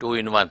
2 in 1।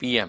PM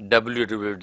www.rehm.tv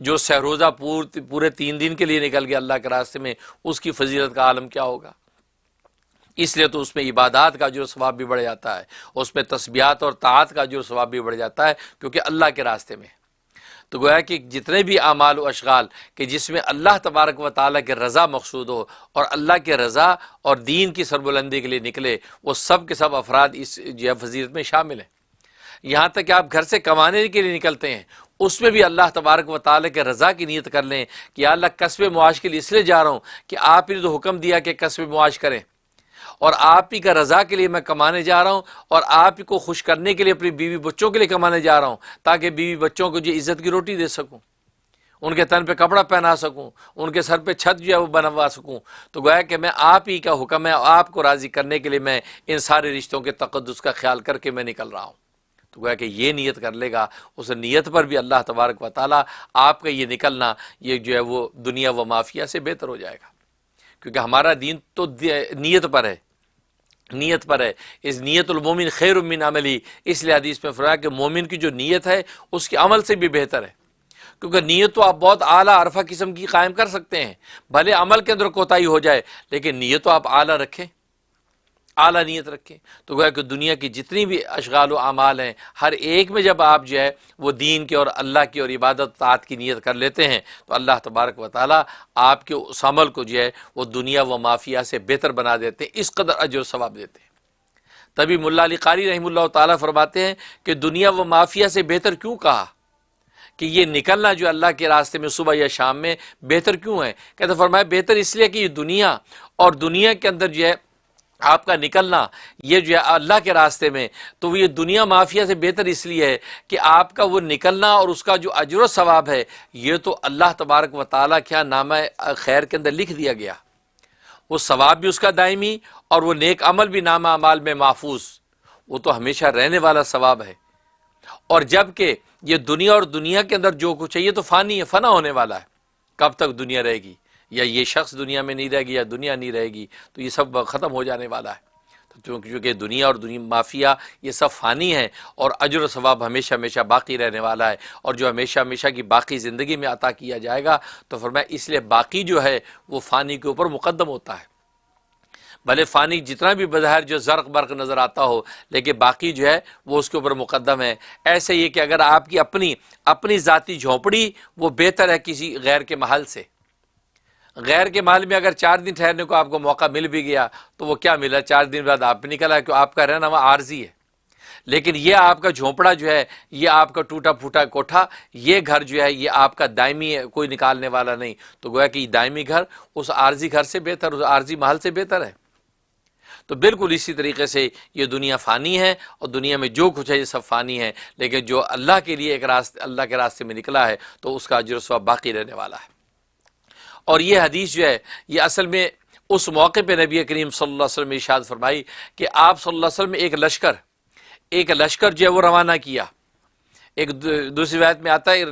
جو سہروزہ پورے 3 دن کے لیے نکل گیا اللہ کے راستے میں، اس کی فضیلت کا عالم کیا ہوگا۔ اس لیے تو اس میں عبادات کا جو ثواب بھی بڑھ جاتا ہے، اس میں تسبیحات اور طاعت کا جو ثواب بھی بڑھ جاتا ہے، کیونکہ اللہ کے راستے میں۔ تو گویا کہ جتنے بھی اعمال و اشغال کہ جس میں اللہ تبارک و تعالیٰ کے رضا مقصود ہو اور اللہ کے رضا اور دین کی سربلندی کے لیے نکلے، وہ سب کے سب افراد اس جو فضیلت میں شامل ہیں۔ یہاں تک کہ آپ گھر سے کمانے کے لیے نکلتے ہیں، اس میں بھی اللہ تبارک و تعالیٰ کے رضا کی نیت کر لیں کہ یا اللہ کسب معاش کے لیے اس لیے جا رہا ہوں کہ آپ نے تو حکم دیا کہ کسب معاش کریں، اور آپ ہی کا رضا کے لیے میں کمانے جا رہا ہوں، اور آپ ہی کو خوش کرنے کے لیے اپنی بیوی بچوں کے لیے کمانے جا رہا ہوں، تاکہ بیوی بچوں کو جو عزت کی روٹی دے سکوں، ان کے تن پہ کپڑا پہنا سکوں، ان کے سر پہ چھت جو ہے وہ بنوا سکوں۔ تو گویا کہ میں آپ ہی کا حکم ہے، آپ کو راضی کرنے کے لیے میں ان سارے رشتوں کے تقدس کا خیال کر کے میں نکل رہا ہوں۔ تو گویا کہ یہ نیت کر لے گا، اس نیت پر بھی اللہ تبارک و تعالیٰ آپ کا یہ نکلنا یہ جو ہے وہ دنیا و مافیہ سے بہتر ہو جائے گا، کیونکہ ہمارا دین تو نیت پر ہے، نیت پر ہے۔ اس نیت المومن خیر من عملی، اس لیے حدیث میں فرمایا کہ مومن کی جو نیت ہے اس کے عمل سے بھی بہتر ہے، کیونکہ نیت تو آپ بہت اعلیٰ عرفہ قسم کی قائم کر سکتے ہیں، بھلے عمل کے اندر کوتاہی ہو جائے لیکن نیت تو آپ اعلیٰ رکھیں، اعلیٰ نیت رکھیں۔ تو گویا کہ دنیا کی جتنی بھی اشغال و اعمال ہیں، ہر ایک میں جب آپ جو ہے وہ دین کے اور اللہ کی اور عبادت طاعت کی نیت کر لیتے ہیں تو اللہ تبارک و تعالیٰ آپ کے اس عمل کو جو ہے وہ دنیا و مافیہ سے بہتر بنا دیتے ہیں، اس قدر اجر و ثواب دیتے ہیں۔ تبھی ملا علی قاری رحمہ اللہ تعالیٰ فرماتے ہیں کہ دنیا و مافیہ سے بہتر کیوں کہا، کہ یہ نکلنا جو اللہ کے راستے میں صبح یا شام میں بہتر کیوں ہے؟ کہتے فرمایا بہتر اس لیے کہ یہ دنیا اور دنیا کے اندر جو ہے آپ کا نکلنا یہ جو ہے اللہ کے راستے میں، تو یہ دنیا مافیہ سے بہتر اس لیے ہے کہ آپ کا وہ نکلنا اور اس کا جو اجر و ثواب ہے یہ تو اللہ تبارک و تعالیٰ کیا نامہ خیر کے اندر لکھ دیا گیا، وہ ثواب بھی اس کا دائمی اور وہ نیک عمل بھی نامہ اعمال میں محفوظ، وہ تو ہمیشہ رہنے والا ثواب ہے۔ اور جب کہ یہ دنیا اور دنیا کے اندر جو کچھ ہے یہ تو فانی ہے، فنا ہونے والا ہے، کب تک دنیا رہے گی، یا یہ شخص دنیا میں نہیں رہے گی یا دنیا نہیں رہے گی، تو یہ سب ختم ہو جانے والا ہے۔ تو چونکہ دنیا اور دنیا مافیہ یہ سب فانی ہے اور اجر و ثواب ہمیشہ ہمیشہ باقی رہنے والا ہے، اور جو ہمیشہ ہمیشہ کی باقی زندگی میں عطا کیا جائے گا، تو فرمایا اس لیے باقی جو ہے وہ فانی کے اوپر مقدم ہوتا ہے۔ بھلے فانی جتنا بھی بظاہر جو زرق برق نظر آتا ہو لیکن باقی جو ہے وہ اس کے اوپر مقدم ہے۔ ایسے یہ کہ اگر آپ کی اپنی ذاتی جھونپڑی وہ بہتر ہے کسی غیر کے محل سے، غیر کے محل میں اگر 4 دن ٹھہرنے کو آپ کو موقع مل بھی گیا تو وہ کیا ملا، 4 دن بعد آپ نکل آئے، کہ آپ کا رہنا وہاں عارضی ہے۔ لیکن یہ آپ کا جھونپڑا جو ہے، یہ آپ کا ٹوٹا پھوٹا کوٹھا، یہ گھر جو ہے یہ آپ کا دائمی ہے، کوئی نکالنے والا نہیں۔ تو گویا کہ یہ دائمی گھر اس عارضی گھر سے بہتر، اس عارضی محل سے بہتر ہے۔ تو بالکل اسی طریقے سے یہ دنیا فانی ہے اور دنیا میں جو کچھ ہے یہ سب فانی ہے، لیکن جو اللہ کے لیے ایک راستے، اللہ کے راستے میں نکلا ہے تو اس کا اجر و ثواب باقی رہنے والا ہے۔ اور یہ حدیث جو ہے یہ اصل میں اس موقع پہ نبی کریم صلی اللہ علیہ وسلم نے ارشاد فرمائی کہ آپ صلی اللہ علیہ وسلم نے ایک لشکر جو ہے وہ روانہ کیا۔ ایک دوسری روایت میں آتا ہے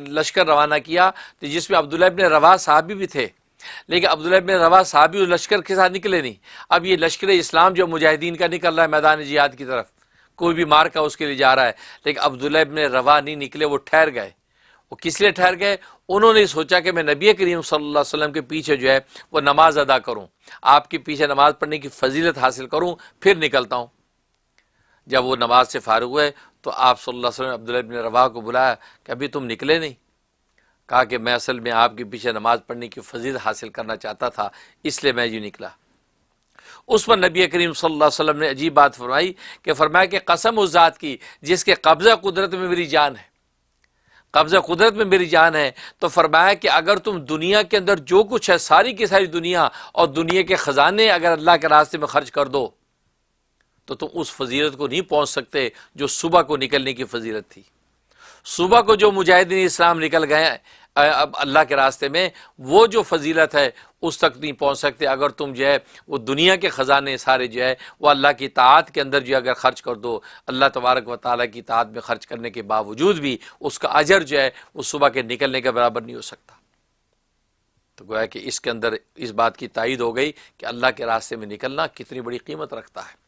لشکر روانہ کیا جس میں عبداللہ ابن رواحہ صحابی بھی تھے، لیکن عبداللہ ابن رواحہ صحابی اس لشکر کے ساتھ نکلے نہیں۔ اب یہ لشکر اسلام جو مجاہدین کا نکل رہا ہے میدان جہاد کی طرف، کوئی بھی مار کا اس کے لیے جا رہا ہے، لیکن عبداللہ ابن رواحہ نہیں نکلے، وہ ٹھہر گئے۔ وہ کس لیے ٹھہر گئے؟ انہوں نے سوچا کہ میں نبی کریم صلی اللہ علیہ وسلم کے پیچھے جو ہے وہ نماز ادا کروں، آپ کے پیچھے نماز پڑھنے کی فضیلت حاصل کروں، پھر نکلتا ہوں۔ جب وہ نماز سے فارغ ہوئے تو آپ صلی اللہ علیہ وسلم نے عبداللہ ابن رواحہ کو بلایا کہ ابھی تم نکلے نہیں؟ کہا کہ میں اصل میں آپ کے پیچھے نماز پڑھنے کی فضیلت حاصل کرنا چاہتا تھا، اس لیے میں یوں نکلا۔ اس پر نبی کریم صلی اللہ علیہ وسلم نے عجیب بات فرمائی کہ فرمایا کہ قسم اس ذات کی جس کے قبضہ قدرت میں میری جان ہے، قبضہ قدرت میں میری جان ہے، تو فرمایا کہ اگر تم دنیا کے اندر جو کچھ ہے ساری کی ساری دنیا اور دنیا کے خزانے اگر اللہ کے راستے میں خرچ کر دو تو تم اس فضیلت کو نہیں پہنچ سکتے جو صبح کو نکلنے کی فضیلت تھی۔ صبح کو جو مجاہدین اسلام نکل گئے اب اللہ کے راستے میں، وہ جو فضیلت ہے اس تک نہیں پہنچ سکتے اگر تم جو ہے وہ دنیا کے خزانے سارے جو ہے وہ اللہ کی طاعت کے اندر جو ہے اگر خرچ کر دو، اللہ تبارک و تعالیٰ کی طاعت میں خرچ کرنے کے باوجود بھی اس کا اجر جو ہے وہ صبح کے نکلنے کے برابر نہیں ہو سکتا۔ تو گویا کہ اس کے اندر اس بات کی تائید ہو گئی کہ اللہ کے راستے میں نکلنا کتنی بڑی قیمت رکھتا ہے،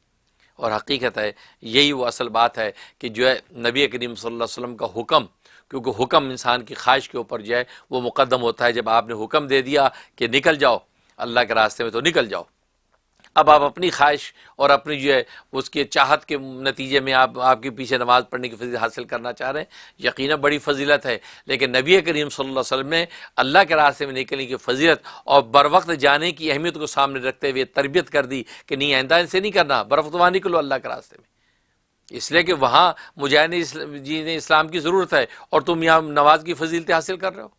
اور حقیقت ہے یہی وہ اصل بات ہے کہ جو ہے نبی کریم صلی اللہ علیہ وسلم کا حکم کیونکہ حکم انسان کی خواہش کے اوپر جو ہے وہ مقدم ہوتا ہے. جب آپ نے حکم دے دیا کہ نکل جاؤ اللہ کے راستے میں تو نکل جاؤ. اب آپ اپنی خواہش اور اپنی جو ہے اس کی چاہت کے نتیجے میں آپ کے پیچھے نماز پڑھنے کی فضیلت حاصل کرنا چاہ رہے ہیں، یقیناً بڑی فضیلت ہے. لیکن نبی کریم صلی اللہ علیہ وسلم نے اللہ کے راستے میں نکلنے کی فضیلت اور بر وقت جانے کی اہمیت کو سامنے رکھتے ہوئے تربیت کر دی کہ نہیں آئندہ ان سے نہیں کرنا، بر وقت وہاں نکلو اللہ کے راستے میں، اس لیے کہ وہاں مجاہدین جی نے اسلام کی ضرورت ہے اور تم یہاں نماز کی فضیلتیں حاصل کر رہے ہو.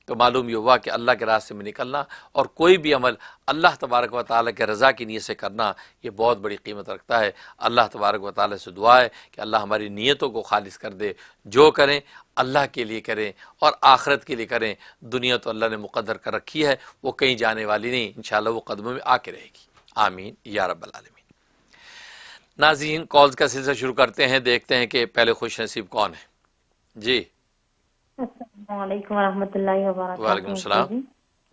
تو معلوم یہ ہوا کہ اللہ کے راستے میں نکلنا اور کوئی بھی عمل اللہ تبارک و تعالیٰ کے رضا کی نیت سے کرنا یہ بہت بڑی قیمت رکھتا ہے. اللہ تبارک و تعالیٰ سے دعا ہے کہ اللہ ہماری نیتوں کو خالص کر دے، جو کریں اللہ کے لیے کریں اور آخرت کے لیے کریں. دنیا تو اللہ نے مقدر کر رکھی ہے، وہ کہیں جانے والی نہیں، انشاءاللہ وہ قدموں میں آ کے رہے گی. آمین یا رب العالمین. ناظرین کالز کا سلسلہ شروع کرتے ہیں، دیکھتے ہیں کہ پہلے خوش نصیب کون ہے. جی السلام علیکم ورحمۃ اللہ وبرکاتہ. وعلیکم السلام.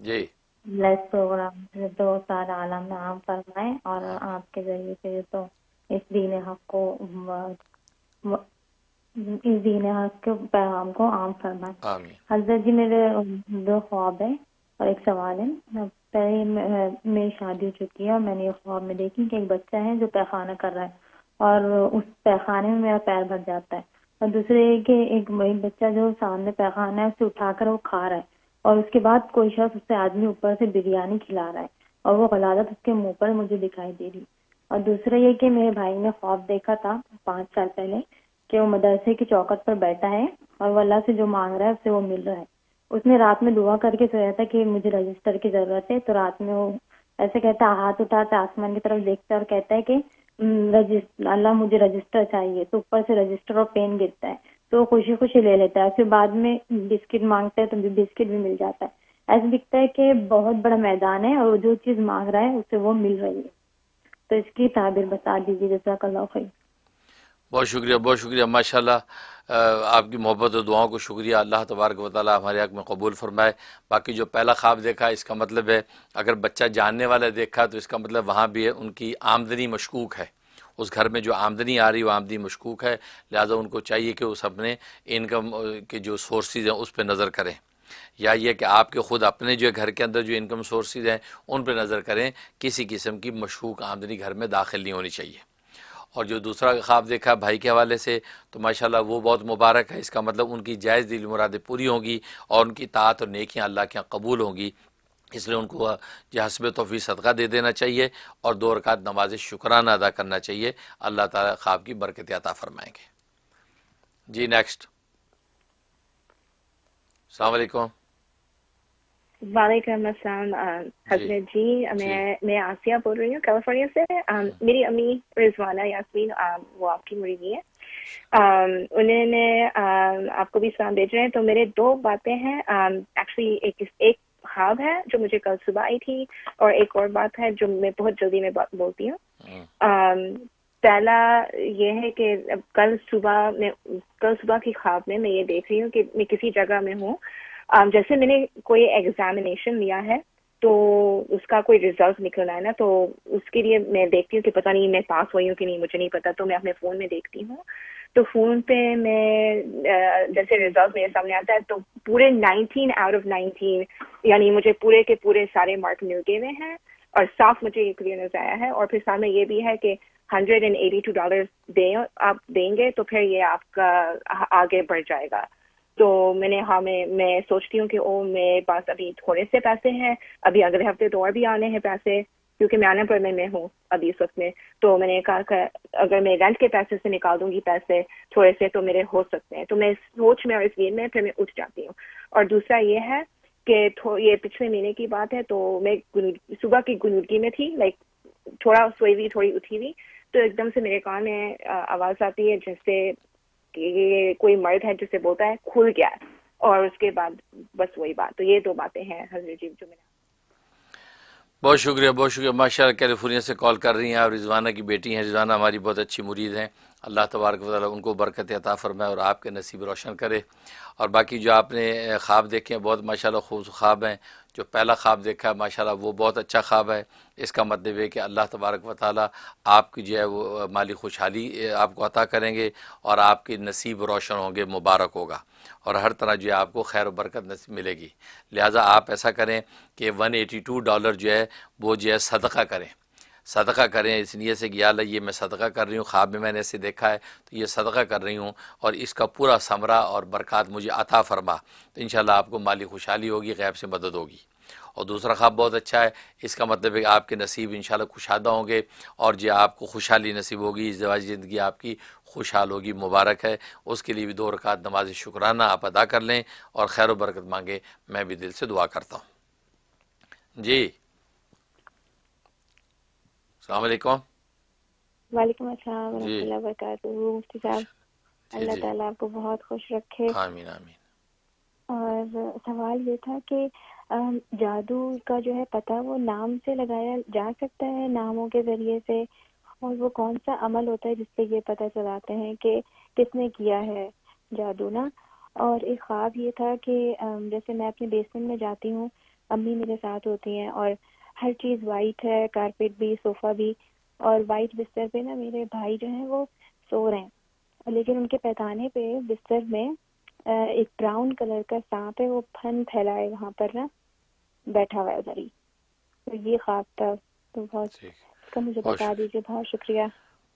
جی لیس پروگرام سے تو سارا عالم میں عام فرمائے اور آپ کے ذریعے سے تو اس دین حق کو اس دین حق کے پیغام کو عام فرمائے. آمین. حضرت جی میرے دو خواب ہیں اور ایک سوال ہے. پہلے میری شادی ہو چکی ہے اور میں نے یہ خواب میں دیکھی کہ ایک بچہ ہے جو پیخانہ کر رہا ہے اور اس پیخانے میں میرا پیر بھر جاتا ہے، اور دوسرے کہ ایک بچہ جو سامنے پیخانہ ہے اسے اٹھا کر وہ کھا رہا ہے، اور اس کے بعد کوئی شخص اس سے آدمی اوپر سے بریانی کھلا رہا ہے اور وہ غلازت اس کے منہ پر مجھے دکھائی دے رہی. اور دوسرا یہ کہ میرے بھائی نے خواب دیکھا تھا 5 سال پہلے کہ وہ مدرسے کی چوکٹ پر بیٹھا ہے اور وہ اللہ سے جو مانگ رہا ہے اسے وہ مل رہا ہے. اس نے رات میں دعا کر کے سویا تھا کہ مجھے رجسٹر کی ضرورت ہے، تو رات میں وہ ایسے کہتا ہے، ہاتھ اٹھاتا آسمان کی طرف دیکھتا ہے اور کہتا ہے کہ اللہ مجھے رجسٹر چاہیے، تو اوپر سے رجسٹر اور پین گرتا ہے تو وہ خوشی خوشی لے لیتا ہے. پھر بعد میں بسکٹ مانگتا ہے تو بسکٹ بھی مل جاتا ہے. ایسا دکھتا ہے کہ بہت بڑا میدان ہے اور جو چیز مانگ رہا ہے اسے وہ مل رہی ہے. تو اس کی تعبیر بتا دیجیے. جزاک اللہ خیر. بہت شکریہ، بہت شکریہ. ماشاءاللہ آپ کی محبت اور دعاؤں کو شکریہ. اللہ تبارک و تعالیٰ ہمارے حق میں قبول فرمائے. باقی جو پہلا خواب دیکھا اس کا مطلب ہے اگر بچہ جاننے والا دیکھا تو اس کا مطلب وہاں بھی ہے ان کی آمدنی مشکوک ہے، اس گھر میں جو آمدنی آ رہی وہ آمدنی مشکوک ہے، لہٰذا ان کو چاہیے کہ اس اپنے انکم کے جو سورسز ہیں اس پہ نظر کریں، یا یہ کہ آپ کے خود اپنے جو گھر کے اندر جو انکم سورسز ہیں ان پہ نظر کریں. کسی قسم کی مشکوک آمدنی گھر میں داخل نہیں ہونی چاہیے. اور جو دوسرا خواب دیکھا بھائی کے حوالے سے تو ماشاءاللہ وہ بہت مبارک ہے. اس کا مطلب ان کی جائز دلی مرادیں پوری ہوں گی اور ان کی طاعت اور نیکیاں اللہ کے یہاں قبول ہوں گی. اس لیے ان کو جو حسب توفیق صدقہ دے دینا چاہیے اور 2 رکعت نماز شکرانہ ادا کرنا چاہیے. اللہ تعالیٰ خواب کی برکت عطا فرمائیں گے. جی نیکسٹ. السلام علیکم. وعلیکم السلام حضرت جی. میں آسیہ بول رہی ہوں کیلیفورنیا سے. میری امی رضوانہ یاسمین وہ آپ کی مریدی ہیں. انہوں نے آپ کو بھی سلام بھیج رہے ہیں. تو میرے 2 باتیں ہیں. ایکچولی ایک خواب ہے جو مجھے کل صبح آئی تھی اور ایک اور بات ہے جو میں بہت جلدی میں بولتی ہوں. پہلا یہ ہے کہ کل صبح کی خواب میں یہ دیکھ رہی ہوں کہ میں کسی جگہ میں ہوں. جیسے میں نے کوئی ایگزامینیشن لیا ہے تو اس کا کوئی ریزلٹ نکلنا ہے نا، تو اس کے لیے میں دیکھتی ہوں کہ پتہ نہیں میں پاس ہوئی ہوں کہ نہیں، مجھے نہیں پتا. تو میں اپنے فون میں دیکھتی ہوں تو فون پہ میں جیسے ریزلٹ میرے سامنے آتا ہے تو پورے 19 آؤٹ آف 19 یعنی مجھے پورے کے پورے سارے مارک مل گئے ہوئے ہیں اور صاف مجھے یہ کلیئر نظر آیا ہے. اور پھر ساتھ میں یہ بھی ہے کہ $182 آپ دیں گے تو پھر یہ آپ کا آگے بڑھ جائے گا. تو میں سوچتی ہوں کہ میرے پاس ابھی تھوڑے سے پیسے ہیں، ابھی اگلے ہفتے تو اور بھی آنے ہیں پیسے کیونکہ میں آنے پر میں ہوں ابھی اس وقت میں. تو میں نے کہا کہ اگر میں رینٹ کے پیسے سے نکال دوں گی پیسے تھوڑے سے تو میرے ہو سکتے ہیں. تو میں سوچ میں اور اس میں پھر میں اٹھ جاتی ہوں. اور دوسرا یہ ہے کہ یہ پچھلے مہینے کی بات ہے، تو میں صبح کی گنودگی میں تھی، لائک تھوڑا سوئی ہوئی تھوڑی اٹھی ہوئی، تو ایک دم سے میرے کان میں آواز آتی ہے جیسے کہ کوئی مرد ہے جسے بولتا ہے کھل گیا، اور اس کے بعد بس وہی بات. تو یہ 2 باتیں ہیں حضرت جی جو میں نے. بہت شکریہ، بہت شکریہ. ماشاءاللہ کیلیفورنیا سے کال کر رہی ہیں اور رضوانہ کی بیٹی ہیں. رضوانہ ہماری بہت اچھی مرید ہیں اللہ تبارک و تعالیٰ ان کو برکت عطا فرمائے اور آپ کے نصیب روشن کرے. اور باقی جو آپ نے خواب دیکھے ہیں بہت ماشاءاللہ خوبصورت خواب ہیں. جو پہلا خواب دیکھا ہے ماشاءاللہ وہ بہت اچھا خواب ہے. اس کا مطلب ہے کہ اللہ تبارک و تعالیٰ آپ کی جو ہے وہ مالی خوشحالی آپ کو عطا کریں گے اور آپ کے نصیب روشن ہوں گے، مبارک ہوگا، اور ہر طرح جو ہے آپ کو خیر و برکت نصیب ملے گی. لہٰذا آپ ایسا کریں کہ $182 جو ہے وہ جو ہے صدقہ کریں. صدقہ کریں اس نیت سے کہ یا اللہ یہ میں صدقہ کر رہی ہوں، خواب میں نے اسے دیکھا ہے تو یہ صدقہ کر رہی ہوں اور اس کا پورا ثمرہ اور برکات مجھے عطا فرما، تو انشاءاللہ آپ کو مالی خوشحالی ہوگی، غیب سے مدد ہوگی. اور دوسرا خواب بہت اچھا ہے، اس کا مطلب ہے کہ آپ کے نصیب انشاءاللہ کشادہ ہوں گے اور جو آپ کو خوشحالی نصیب ہوگی، ازدواجی زندگی آپ کی خوشحال ہوگی، مبارک ہے. اس کے لیے بھی 2 رکعت نماز شکرانہ آپ ادا کر لیں اور خیر و برکت مانگیں. میں بھی دل سے دعا کرتا ہوں. جی السلام علیکم. وعلیکم السلام ورحمۃ جی اللہ وبرکاتہ. مفتی صاحب جی اللہ جی تعالیٰ آپ کو بہت خوش رکھے. آمین آمین. اور سوال یہ تھا کہ جادو کا جو ہے پتہ وہ نام سے لگایا جا سکتا ہے، ناموں کے ذریعے سے، اور وہ کون سا عمل ہوتا ہے جس سے یہ پتہ چلاتے ہیں کہ کس نے کیا ہے جادو نا. اور ایک خواب یہ تھا کہ جیسے میں اپنے بیسمنٹ میں جاتی ہوں، امی میرے ساتھ ہوتی ہیں اور ہر چیز وائٹ ہے، کارپیٹ بھی، صوفہ بھی، اور وائٹ بستر پہ نا میرے بھائی جو ہیں وہ سو رہے ہیں، لیکن ان کے پیخانے پہ بستر میں ایک براؤن کلر کا سانپ ہے، وہ پھن پھیلائے وہاں پر نا بیٹھا ہوا ہے ادھر ہی. تو یہ خواب تھا، تو بہت ٹھیک، اس کا مجھے بہت بتا دیجیے. بہت شکریہ.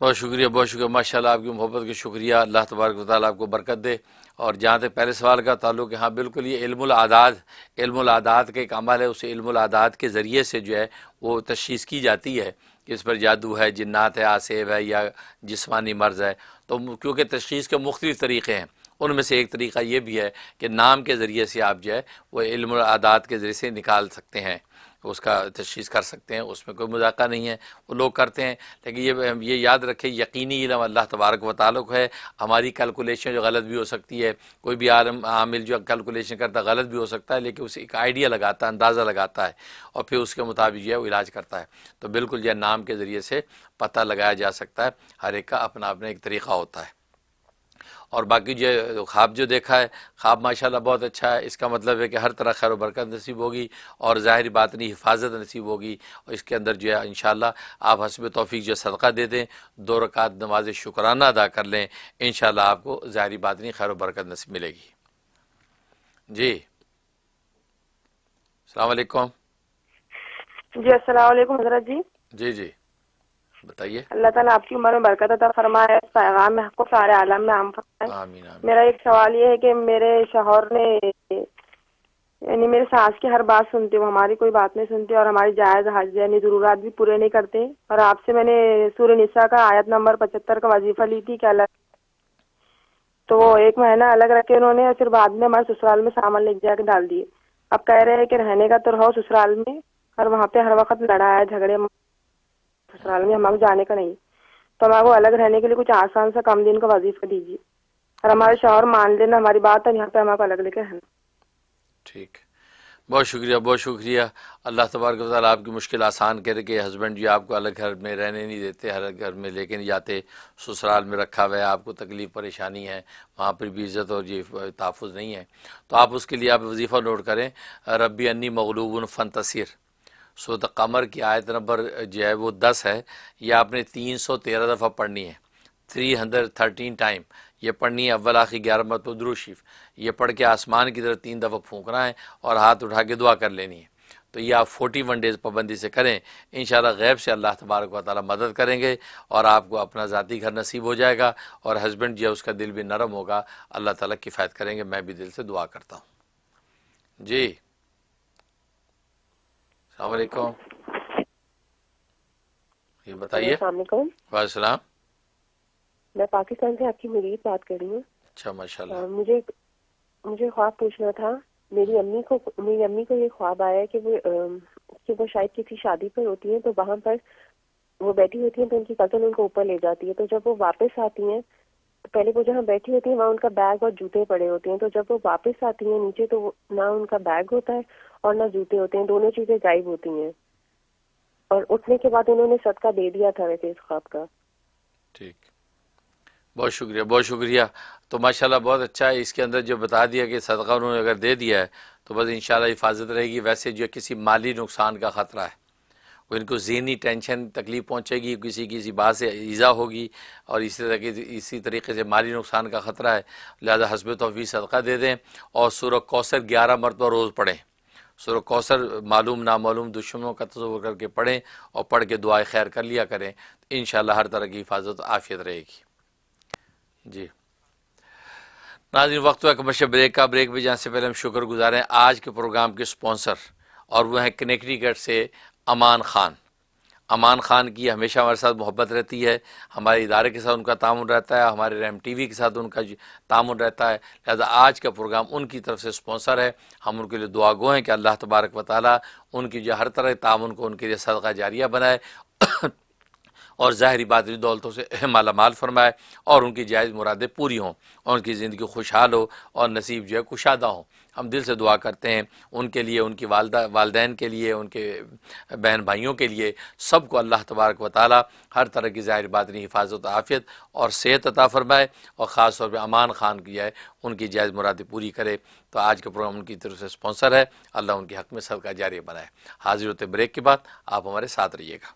بہت شکریہ، بہت شکریہ. ماشاءاللہ آپ کی محبت کا شکریہ. اللہ تبارک و تعالیٰ آپ کو برکت دے. اور جہاں تک پہلے سوال کا تعلق ہے، ہاں بالکل یہ علم العادات کا ایک عمل ہے. اسے علم العادات کے ذریعے سے جو ہے وہ تشخیص کی جاتی ہے کہ اس پر جادو ہے، جنات ہے، آسیب ہے یا جسمانی مرض ہے. تو کیونکہ تشخیص کے مختلف طریقے ہیں، ان میں سے ایک طریقہ یہ بھی ہے کہ نام کے ذریعے سے آپ جو ہے وہ علم العادات کے ذریعے سے نکال سکتے ہیں، اس کا تشخیص کر سکتے ہیں. اس میں کوئی مذاقہ نہیں ہے، وہ لوگ کرتے ہیں. لیکن یہ یاد رکھیں یقینی علم اللہ تبارک و تعالیٰ کو ہے. ہماری کیلکولیشن جو غلط بھی ہو سکتی ہے، کوئی بھی عامل جو کیلکولیشن کرتا ہے غلط بھی ہو سکتا ہے، لیکن اسے ایک آئیڈیا لگاتا ہے، اندازہ لگاتا ہے اور پھر اس کے مطابق جو ہے وہ علاج کرتا ہے. تو بالکل جو ہے نام کے ذریعے سے پتہ لگایا جا سکتا ہے. ہر ایک کا اپنا اپنا ایک طریقہ ہوتا ہے. اور باقی جو خواب جو دیکھا ہے، خواب ماشاءاللہ بہت اچھا ہے. اس کا مطلب ہے کہ ہر طرح خیر و برکت نصیب ہوگی اور ظاہری باطنی حفاظت نصیب ہوگی. اور اس کے اندر جو ہے انشاءاللہ آپ حسب توفیق جو صدقہ دے دیں، 2 رکعت نماز شکرانہ ادا کر لیں، انشاءاللہ آپ کو ظاہری باطنی خیر و برکت نصیب ملے گی. جی السلام علیکم. جی السلام علیکم حضرت جی. جی جی بتائیے. اللہ تعالیٰ آپ کی عمر میں برکت عطا فرمائے، اس پیغام میں حق کو سارے عالم میں عام فرمائے. آمین آمین. میرا ایک سوال یہ ہے کہ میرے شوہر نے یعنی میرے ساس کی ہر بات سنتے، وہ ہماری کوئی بات نہیں سنتے اور ہماری جائز حاجت یعنی ضرورات بھی پورے نہیں کرتے. اور آپ سے میں نے سورہ نساء کا آیت نمبر 75 کا وظیفہ لی تھی کہ الگ، تو وہ 1 مہینہ الگ رکھے انہوں نے اور پھر بعد میں ہمارے سسرال میں سامان لے جا کے ڈال دیے. اب کہہ رہے ہیں کہ رہنے کا تو رہو سسرال میں، اور وہاں پہ ہر وقت لڑائی جھگڑے سسرال میں، ہمارے جانے کا نہیں. تو ہمارے کو الگ رہنے کے لیے کچھ آسان سا کم دن کا وظیفہ دیجیے اور ہمارے شوہر مان لینا ہماری بات، اور یہاں پہ ہمارے کو الگ لے کے رہنا. ٹھیک، بہت شکریہ، بہت شکریہ. اللہ تبارک و تعالیٰ آپ کی مشکل آسان کرے کہ ہسبینڈ جو آپ کو الگ گھر میں رہنے نہیں دیتے، ہر گھر میں لے کے نہیں جاتے، سسرال میں رکھا ہوا ہے، آپ کو تکلیف پریشانی ہے، وہاں پر بھی عزت اور یہ تحفظ نہیں ہے. تو آپ اس کے لیے آپ وظیفہ نوٹ کریں، ربی انی مغلوب فانتصر. سورۃ قمر کی آیت نمبر جو ہے وہ 10 ہے. یہ آپ نے 313 دفعہ پڑھنی ہے، 313 ٹائم یہ پڑھنی ہے. اول آخر 11 مرتبہ درود شریف یہ پڑھ کے آسمان کی طرف 3 دفعہ پھونکنا ہے اور ہاتھ اٹھا کے دعا کر لینی ہے. تو یہ آپ 41 ڈیز پابندی سے کریں، انشاءاللہ غیب سے اللہ تبارک و تعالیٰ مدد کریں گے اور آپ کو اپنا ذاتی گھر نصیب ہو جائے گا اور ہسبینڈ جو ہے اس کا دل بھی نرم ہوگا. اللہ تعالیٰ کفایت کریں گے. میں بھی دل سے دعا کرتا ہوں. جی السلام علیکم. یہ بتائیے. السلام علیکم. وعلیکم السلام. میں پاکستان سے آپ کی مرید بات کر رہی ہوں. اچھا ماشاء اللہ. مجھے خواب پوچھنا تھا. میری امی کو یہ خواب آیا ہے کہ وہ شاید کسی شادی پر ہوتی ہیں، تو وہاں پر وہ بیٹھی ہوتی ہیں تو ان کی کزن ان کو اوپر لے جاتی ہے. تو جب وہ واپس آتی ہیں تو پہلے وہ جہاں بیٹھی ہوتی ہیں وہاں ان کا بیگ اور جوتے پڑے ہوتے ہیں. تو جب وہ واپس آتی ہیں نیچے تو نہ ان کا بیگ ہوتا ہے اور نہ جوتے ہوتے ہیں، دونوں چیزیں غائب ہوتی ہیں. اور اٹھنے کے بعد انہوں نے صدقہ دے دیا تھا ویسے اس خواب کا. ٹھیک، بہت شکریہ، بہت شکریہ. تو ماشاءاللہ بہت اچھا ہے. اس کے اندر جو بتا دیا کہ صدقہ انہوں نے اگر دے دیا ہے تو بس انشاءاللہ حفاظت رہے گی. ویسے جو کسی مالی نقصان کا خطرہ ہے، وہ ان کو ذہنی ٹینشن تکلیف پہنچے گی، کسی بات سے ایذا ہوگی، اور اسی طریقے سے مالی نقصان کا خطرہ ہے. لہذا حسب توفیق صدقہ دے دیں اور سورہ کوثر 11 مرتبہ روز پڑھیں. سورہ کوثر معلوم نامعلوم دشمنوں کا تصور کر کے پڑھیں اور پڑھ کے دعائے خیر کر لیا کریں. انشاءاللہ ہر طرح کی حفاظت عافیت رہے گی. جی ناظرین، وقت ہوا کمرشل بریک کا. بریک بھی جانے سے پہلے ہم شکر گزار ہیں آج کے پروگرام کے سپانسر، اور وہ ہیں کنیکٹیکٹ سے امان خان. امان خان کی ہمیشہ ہمارے ساتھ محبت رہتی ہے، ہمارے ادارے کے ساتھ ان کا تعاون رہتا ہے، ہمارے رحم ٹی وی کے ساتھ ان کا تعاون رہتا ہے. لہذا آج کا پروگرام ان کی طرف سے سپانسر ہے. ہم ان کے لیے دعا گو ہیں کہ اللہ تبارک و تعالی ان کی جو ہر طرح کے تعاون کو ان کے لیے صدقہ جاریہ بنائے اور ظاہری باطنی دولتوں سے مالا مال فرمائے، اور ان کی جائز مرادیں پوری ہوں، اور ان کی زندگی خوشحال ہو اور نصیب جو ہے کشادہ ہوں. ہم دل سے دعا کرتے ہیں ان کے لیے، ان کی والدین کے لیے، ان کے بہن بھائیوں کے لیے، سب کو اللہ تبارک و تعالی ہر طرح کی ظاہر باطنی حفاظت و عافیت اور صحت عطا فرمائے، اور خاص طور پہ امان خان کی ہے ان کی جائز مرادیں پوری کرے. تو آج کا پروگرام ان کی طرف سے سپانسر ہے. اللہ ان کے حق میں صدقہ جاریہ بنائے. حاضر ہوتے بریک کے بعد، آپ ہمارے ساتھ رہیے گا.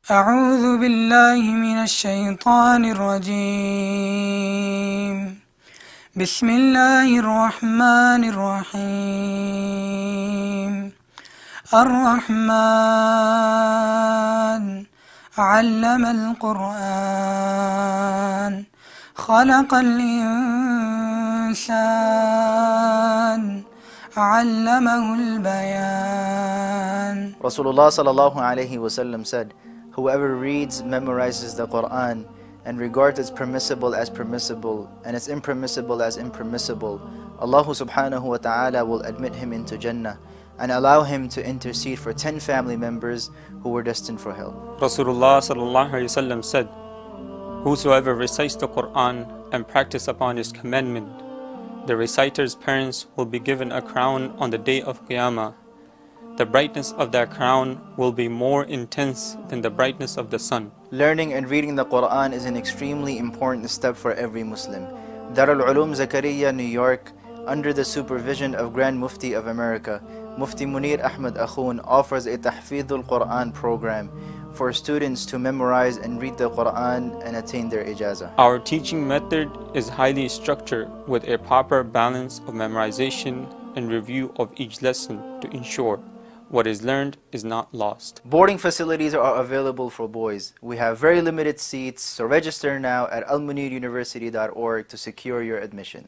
أعوذ بالله من الشيطان الرجيم. بسم الله الرحمن الرحيم. الرحمن علم القرآن خلق الإنسان علمه البيان. Rasulullah sallallahu alayhi wasallam said, whoever reads, memorizes the Quran, and regards its permissible as permissible and its impermissible as impermissible, Allah subhanahu wa ta'ala will admit him into Jannah and allow him to intercede for 10 family members who were destined for hell. Rasulullah sallallahu alayhi wasallam said, whosoever recites the Quran and practice upon its commandment, the reciter's parents will be given a crown on the day of Qiyamah. The brightness of that crown will be more intense than the brightness of the sun. Learning and reading the Quran is an extremely important step for every Muslim. Darul Uloom Zakariya, New York, under the supervision of Grand Mufti of America, Mufti Munir Ahmed Akhoon, offers a Tahfidhul Quran program for students to memorize and read the Quran and attain their ijazah. Our teaching method is highly structured with a proper balance of memorization and review of each lesson to ensure what is learned is not lost. Boarding facilities are available for boys. We have very limited seats, so register now at almuniruniversity.org to secure your admission.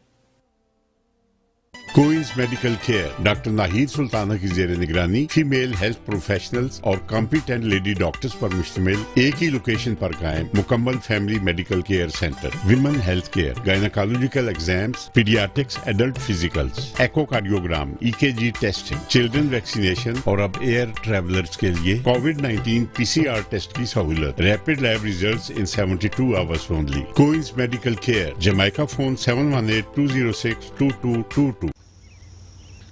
Queens medical care doctor Nahid Sultana کی زیر نگرانی female health professionals اور competent lady doctors پر مشتمل ایک ہی location پر قائم مکمل family medical care centre. Women health care, gynaecological exams, paediatrics, adult physicals, echocardiogram, EKG testing, children vaccination, اور اب ایئر ٹریولرز کے لیے کووڈ-19 PCR ٹیسٹ کی سہولت. Rapid lab results in 72 hours only. Queens medical care, Jamaica phone 718-206-2222.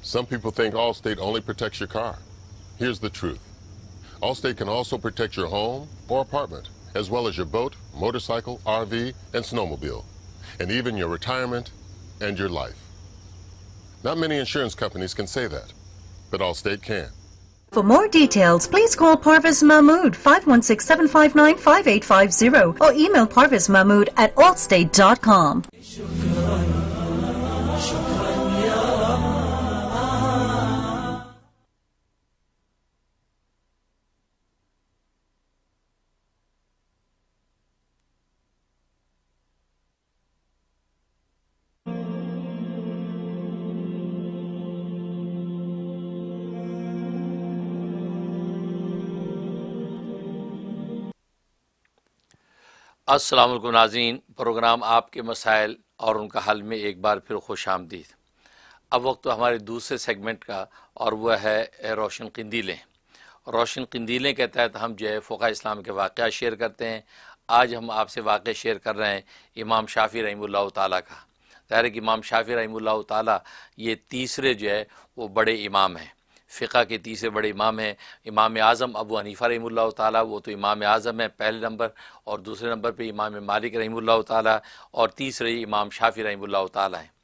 Some people think Allstate only protects your car. Here's the truth. Allstate can also protect your home or apartment, as well as your boat, motorcycle, RV, and snowmobile, and even your retirement and your life. Not many insurance companies can say that, but Allstate can. For more details, please call Parvez Mahmood 516-759-5850 or email parvezmahmood@allstate.com. السلام علیکم ناظرین. Programme آپ کے مسائل اور ان کا حل میں ایک بار پھر خوش آمدید۔ اب وقت تو ہمارے دوسرے سیگمنٹ کا، اور وہ ہے روشن قندیلیں۔ روشن قندیلیں کے تحت ہم جو ہے فقہ اسلام کے واقعہ شیئر کرتے ہیں۔ آج ہم آپ سے واقعہ شیئر کر رہے ہیں امام شافعی رحمہ اللہ تعالیٰ کا۔ ظاہر ہے کہ امام شافعی رحمہ اللہ تعالیٰ یہ تیسرے جو ہے وہ بڑے امام ہیں، فقہ کے تیسرے بڑے امام ہیں۔ امام اعظم ابو حنیفہ رحمہ اللہ تعالیٰ وہ تو امام اعظم ہیں پہلے نمبر، اور دوسرے نمبر پہ امام مالک رحمہ اللہ تعالیٰ، اور تیسرے امام شافعی رحمہ اللہ تعالیٰ ہیں۔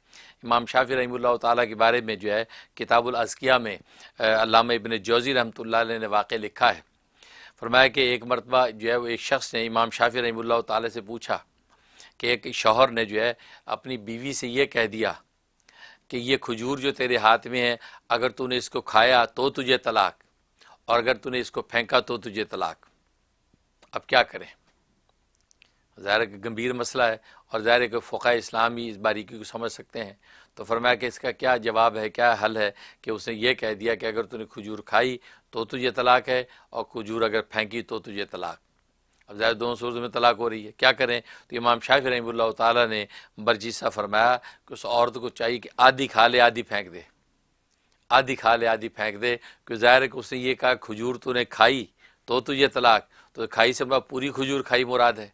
امام شافعی رحمہ اللہ تعالیٰ کے بارے میں جو ہے کتاب الازکیہ میں علامہ ابن جوزی رحمۃ اللہ علیہ نے واقع لکھا ہے۔ فرمایا کہ ایک مرتبہ جو ہے وہ ایک شخص نے امام شافعی رحمہ اللہ تعالیٰ سے پوچھا کہ ایک شوہر نے جو ہے اپنی بیوی سے یہ کہہ دیا کہ یہ کھجور جو تیرے ہاتھ میں ہے، اگر تو نے اس کو کھایا تو تجھے طلاق، اور اگر تو نے اس کو پھینکا تو تجھے طلاق۔ اب کیا کریں؟ ظاہر ہے کہ گمبھیر مسئلہ ہے، اور ظاہر ہے کہ فقہ اسلام ہی اس باریکی کو سمجھ سکتے ہیں۔ تو فرمایا کہ اس کا کیا جواب ہے، کیا حل ہے؟ کہ اس نے یہ کہہ دیا کہ اگر تو نے کھجور کھائی تو تجھے طلاق ہے، اور کھجور اگر پھینکی تو تجھے طلاق۔ اب ظاہر دونوں صورتوں میں طلاق ہو رہی ہے، کیا کریں؟ تو امام شافعی رحمہ اللہ تعالیٰ نے برجستہ فرمایا کہ اس عورت کو چاہیے کہ آدھی کھا لے آدھی پھینک دے، آدھی کھا لے آدھی پھینک دے، کہ ظاہر ہے کہ اس نے یہ کہا کھجور تو نے کھائی تو تجھے طلاق، تو کھائی سے مراد پوری کھجور کھائی مراد ہے،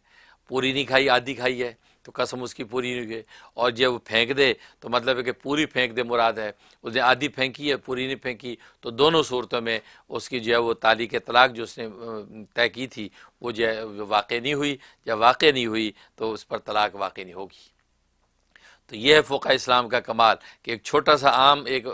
پوری نہیں کھائی آدھی کھائی ہے تو قسم اس کی پوری نہیں ہوئی، اور جب وہ پھینک دے تو مطلب ہے کہ پوری پھینک دے مراد ہے، اس نے آدھی پھینکی ہے پوری نہیں پھینکی، تو دونوں صورتوں میں اس کی جو ہے وہ تعلیق طلاق جو اس نے طے کی تھی وہ جو ہے واقع نہیں ہوئی۔ جب واقع نہیں ہوئی تو اس پر طلاق واقع نہیں ہوگی۔ تو یہ ہے فقہ اسلام کا کمال کہ ایک چھوٹا سا عام ایک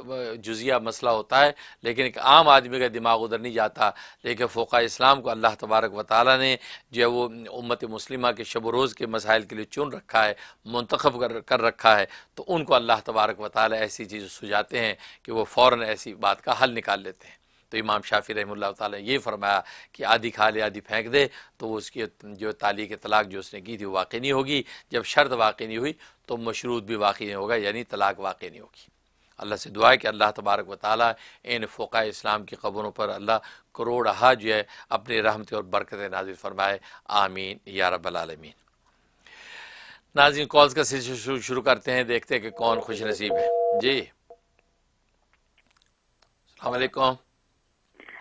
جزیہ مسئلہ ہوتا ہے، لیکن ایک عام آدمی کا دماغ ادھر نہیں جاتا، لیکن فقہ اسلام کو اللہ تبارک و تعالیٰ نے جو ہے وہ امت مسلمہ کے شب و روز کے مسائل کے لیے چن رکھا ہے، منتخب کر رکھا ہے، تو ان کو اللہ تبارک و تعالیٰ ایسی چیزیں سجاتے ہیں کہ وہ فوراً ایسی بات کا حل نکال لیتے ہیں۔ تو امام شافعی رحمہ اللہ تعالیٰ نے یہ فرمایا کہ آدھی کھا لے آدھی پھینک دے، تو اس کی جو تعلیق طلاق جو اس نے کی تھی وہ واقع نہیں ہوگی۔ جب شرط واقع نہیں ہوئی تو مشروط بھی واقع نہیں ہوگا، یعنی طلاق واقع نہیں ہوگی۔ اللہ سے دعا ہے کہ اللہ تبارک و تعالیٰ ان فقہ اسلام کی قبروں پر اللہ کروڑہا جو ہے اپنی رحمت اور برکت نازل فرمائے، آمین یا رب العالمین۔ ناظرین کالز کا سلسلہ شروع کرتے ہیں، دیکھتے ہیں کہ کون خوش نصیب ہے۔ جی السلام علیکم۔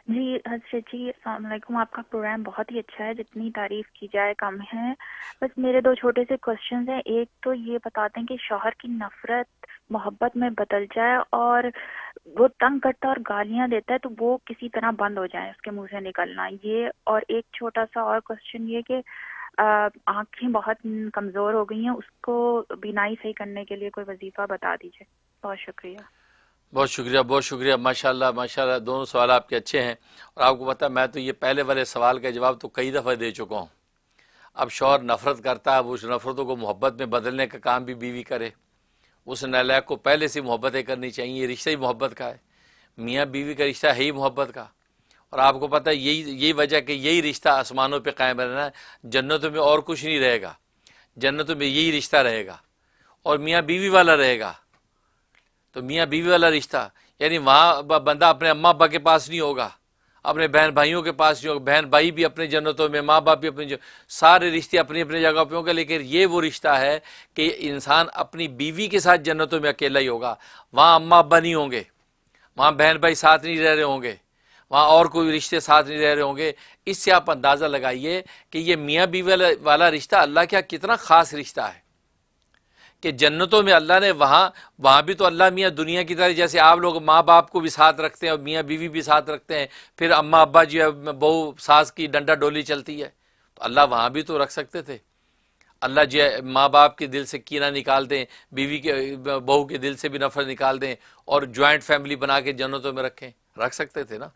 جی حضرت جی السلام علیکم، آپ کا پروگرام بہت ہی اچھا ہے، جتنی تعریف کی جائے کم ہے۔ بس میرے دو چھوٹے سے کوشچنز ہیں۔ ایک تو یہ بتاتے ہیں کہ شوہر کی نفرت محبت میں بدل جائے اور وہ تنگ کرتا اور گالیاں دیتا ہے تو وہ کسی طرح بند ہو جائے اس کے منہ سے نکلنا، یہ۔ اور ایک چھوٹا سا اور کوشچن یہ کہ آنکھیں بہت کمزور ہو گئی ہیں، اس کو بینائی صحیح کرنے کے لیے کوئی وظیفہ بتا دیجیے۔ بہت شکریہ۔ بہت شکریہ، بہت شکریہ، ماشاءاللہ ماشاءاللہ، دونوں سوال آپ کے اچھے ہیں، اور آپ کو پتہ ہے میں تو یہ پہلے والے سوال کا جواب تو کئی دفعہ دے چکا ہوں۔ اب شوہر نفرت کرتا ہے، وہ اس نفرتوں کو محبت میں بدلنے کا کام بھی بیوی کرے۔ اس نالائق کو پہلے سے محبتیں کرنی چاہیے، یہ رشتہ ہی محبت کا ہے، میاں بیوی کا رشتہ ہے ہی محبت کا۔ اور آپ کو پتہ ہے یہی وجہ کہ یہی رشتہ آسمانوں پہ قائم رہنا ہے، جنتوں میں اور کچھ نہیں رہے گا، جنتوں میں یہی رشتہ رہے گا، اور میاں بیوی والا رہے گا۔ تو میاں بیوی والا رشتہ یعنی وہاں بندہ اپنے اماں ابا کے پاس نہیں ہوگا، اپنے بہن بھائیوں کے پاس نہیں ہوگا، بہن بھائی بھی اپنے جنتوں میں، ماں باپ بھی اپنے سارے رشتے اپنی اپنی جگہ پہ ہوں گے، لیکن یہ وہ رشتہ ہے کہ انسان اپنی بیوی کے ساتھ جنتوں میں اکیلا ہی ہوگا، وہاں اماں ابا نہیں ہوں گے، وہاں بہن بھائی ساتھ نہیں رہ رہے ہوں گے، وہاں اور کوئی رشتے ساتھ نہیں رہ رہے ہوں گے۔ اس سے آپ اندازہ لگائیے کہ یہ میاں بیوی والا رشتہ اللہ کا کتنا خاص رشتہ ہے کہ جنتوں میں اللہ نے وہاں بھی تو اللہ میاں دنیا کی طرح جیسے آپ لوگ ماں باپ کو بھی ساتھ رکھتے ہیں اور میاں بیوی بھی ساتھ رکھتے ہیں، پھر اماں ابا جو ہے بہو ساس کی ڈنڈا ڈولی چلتی ہے، تو اللہ وہاں بھی تو رکھ سکتے تھے۔ اللہ جو ہے ماں باپ کے دل سے کینہ نکال دیں، بیوی کے بہو کے دل سے بھی نفرت نکال دیں، اور جوائنٹ فیملی بنا کے جنتوں میں رکھ سکتے تھے نا۔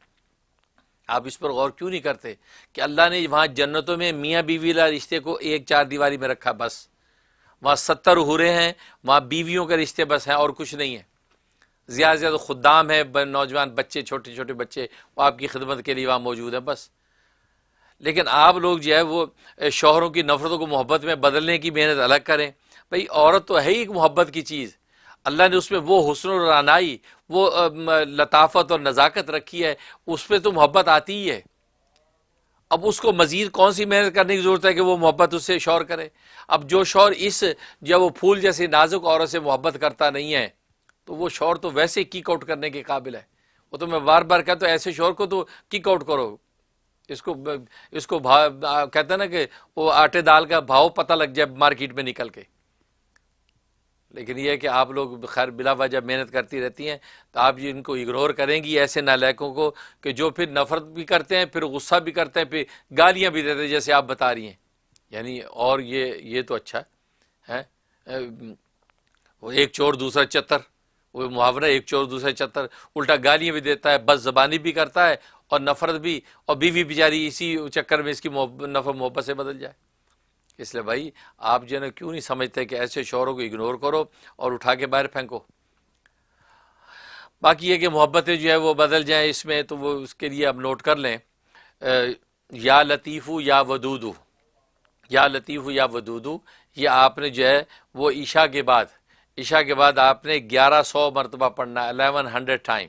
آپ اس پر غور کیوں نہیں کرتے کہ اللہ نے وہاں جنتوں میں میاں بیوی والا رشتے کو ایک چار دیواری میں رکھا، بس وہاں 70 حوریں ہیں، وہاں بیویوں کے رشتے بس ہیں اور کچھ نہیں ہے، زیادہ سے زیادہ خدام ہیں، نوجوان بچے، چھوٹے چھوٹے بچے وہ آپ کی خدمت کے لیے وہاں موجود ہیں بس۔ لیکن آپ لوگ جو ہے وہ شوہروں کی نفرتوں کو محبت میں بدلنے کی محنت الگ کریں۔ بھئی عورت تو ہے ہی ایک محبت کی چیز، اللہ نے اس میں وہ حسن و رعنائی، وہ لطافت اور نزاکت رکھی ہے، اس پہ تو محبت آتی ہی ہے۔ اب اس کو مزید کون سی محنت کرنے کی ضرورت ہے کہ وہ محبت اس سے شور کرے؟ اب جو شور جب وہ پھول جیسی نازک عورت سے محبت کرتا نہیں ہے تو وہ شور تو ویسے کک آؤٹ کرنے کے قابل ہے. وہ تو میں بار بار کہتا ہوں ایسے شور کو تو کک آؤٹ کرو. اس کو کہتے ہیں نا کہ وہ آٹے دال کا بھاؤ پتہ لگ جائے مارکیٹ میں نکل کے. لیکن یہ ہے کہ آپ لوگ خیر بلا وجہ محنت کرتی رہتی ہیں تو آپ ان کو اگنور کریں گی ایسے نالائقوں کو کہ جو پھر نفرت بھی کرتے ہیں، پھر غصہ بھی کرتے ہیں، پھر گالیاں بھی دیتے ہیں جیسے آپ بتا رہی ہیں. یعنی اور یہ تو اچھا ہے. وہ ایک چور دوسرا چتر، وہ محاورہ ایک چور دوسرا چتر، الٹا گالیاں بھی دیتا ہے، بد زبانی بھی کرتا ہے اور نفرت بھی، اور بیوی بیچاری اسی چکر میں اس کی نفرت محبت سے بدل جائے. اس لیے بھائی آپ جو ہے نا کیوں نہیں سمجھتے کہ ایسے شوہروں کو اگنور کرو اور اٹھا کے باہر پھینکو. باقی یہ کہ محبتیں جو ہے وہ بدل جائیں اس میں، تو وہ اس کے لیے آپ نوٹ کر لیں یا لطیفو یا ودودو، یا لطیفو یا ودودو. یہ آپ نے جو ہے وہ عشاء کے بعد آپ نے 1100 مرتبہ پڑھنا، 1100 ٹائم.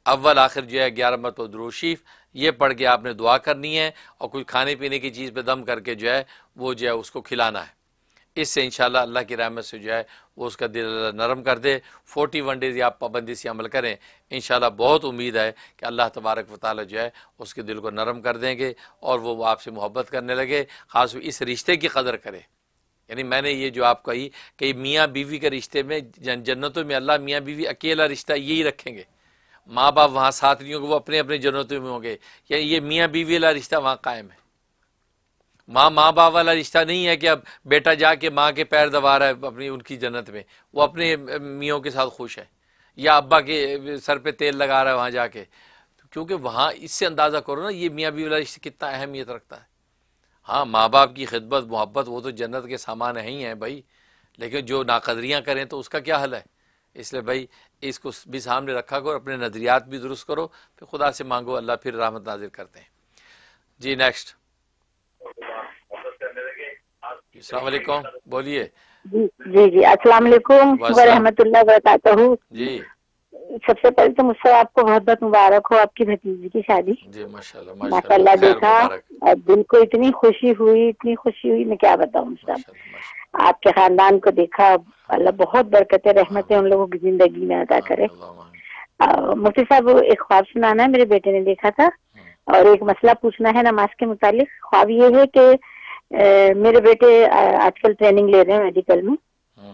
اول آخر جو ہے 11 مرتبہ درود شریف یہ پڑھ کے آپ نے دعا کرنی ہے، اور کوئی کھانے پینے کی چیز پہ دم کر کے جو ہے وہ جو ہے اس کو کھلانا ہے. اس سے انشاءاللہ اللہ کی رحمت سے جو ہے وہ اس کا دل اللہ نرم کر دے. 41 ڈیز آپ پابندی سے عمل کریں، انشاءاللہ بہت امید ہے کہ اللہ تبارک و تعالی جو ہے اس کے دل کو نرم کر دیں گے اور وہ آپ سے محبت کرنے لگے، خاص اس رشتے کی قدر کرے. یعنی میں نے یہ جو آپ کہی کہ میاں بیوی کے رشتے میں جنتوں میں اللہ میاں بیوی اکیلا رشتہ یہی رکھیں گے. ماں باپ وہاں ساتھ نہیں ہوں گے، وہ اپنے اپنے جنتوں میں ہوں گے. یعنی یہ میاں بیوی والا رشتہ وہاں قائم ہے. ماں باپ والا رشتہ نہیں ہے کہ اب بیٹا جا کے ماں کے پیر دبا رہا ہے اپنی ان کی جنت میں، وہ اپنے میوں کے ساتھ خوش ہے، یا ابا کے سر پہ تیل لگا رہا ہے وہاں جا کے. کیونکہ وہاں اس سے اندازہ کرو نا یہ میاں بیوی والا رشتہ کتنا اہمیت رکھتا ہے. ہاں ماں باپ کی خدمت محبت وہ تو جنت کے سامان ہی ہیں بھائی، لیکن جو ناقدریاں کریں تو اس کا کیا حل ہے. اس لیے بھائی اس کو بھی سامنے رکھا کرو، اپنے نظریات بھی درست کرو، پھر خدا سے مانگو، اللہ پھر رحمت نازل کرتے ہیں. جی نیکسٹ. السلام علیکم، بولیے. جی السلام علیکم ورحمۃ اللہ وبرکاتہ. جی سب سے پہلے تو مجھ سے آپ کو بہت بہت مبارک ہو آپ کی بھتیجی کی شادی. جی ماشاءاللہ ماشاء اللہ. دیکھا اور دل کو اتنی خوشی ہوئی میں کیا بتاؤں صاحب. آپ کے خاندان کو دیکھا، اللہ بہت برکتیں رحمتیں ان لوگوں کی زندگی میں عطا کرے. مفتی صاحب ایک خواب سنانا ہے، میرے بیٹے نے دیکھا تھا اور ایک مسئلہ پوچھنا ہے نماز کے متعلق. خواب یہ ہے کہ میرے بیٹے آج کل ٹریننگ لے رہے ہیں میڈیکل میں،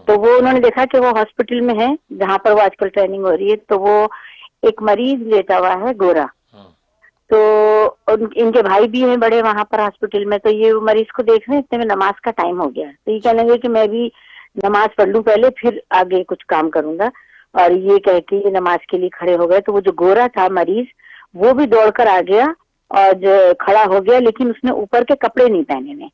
تو وہ انہوں نے دیکھا کہ وہ ہاسپٹل میں ہے جہاں پر وہ آج کل ٹریننگ ہو رہی ہے، تو وہ ایک مریض لیٹا ہوا ہے گورا، تو ان کے بھائی بھی ہیں بڑے وہاں پر ہاسپٹل میں، تو یہ مریض کو دیکھ رہے ہیں، اتنے میں نماز کا ٹائم ہو گیا، تو یہ کہنے لگے کہ میں بھی نماز پڑھ لوں پہلے پھر آگے کچھ کام کروں گا. اور یہ کہہ کے یہ نماز کے لیے کھڑے ہو گئے، تو وہ جو گورا تھا مریض وہ بھی دوڑ کر آ گیا اور جو کھڑا ہو گیا، لیکن اس نے اوپر کے کپڑے نہیں پہنے نے،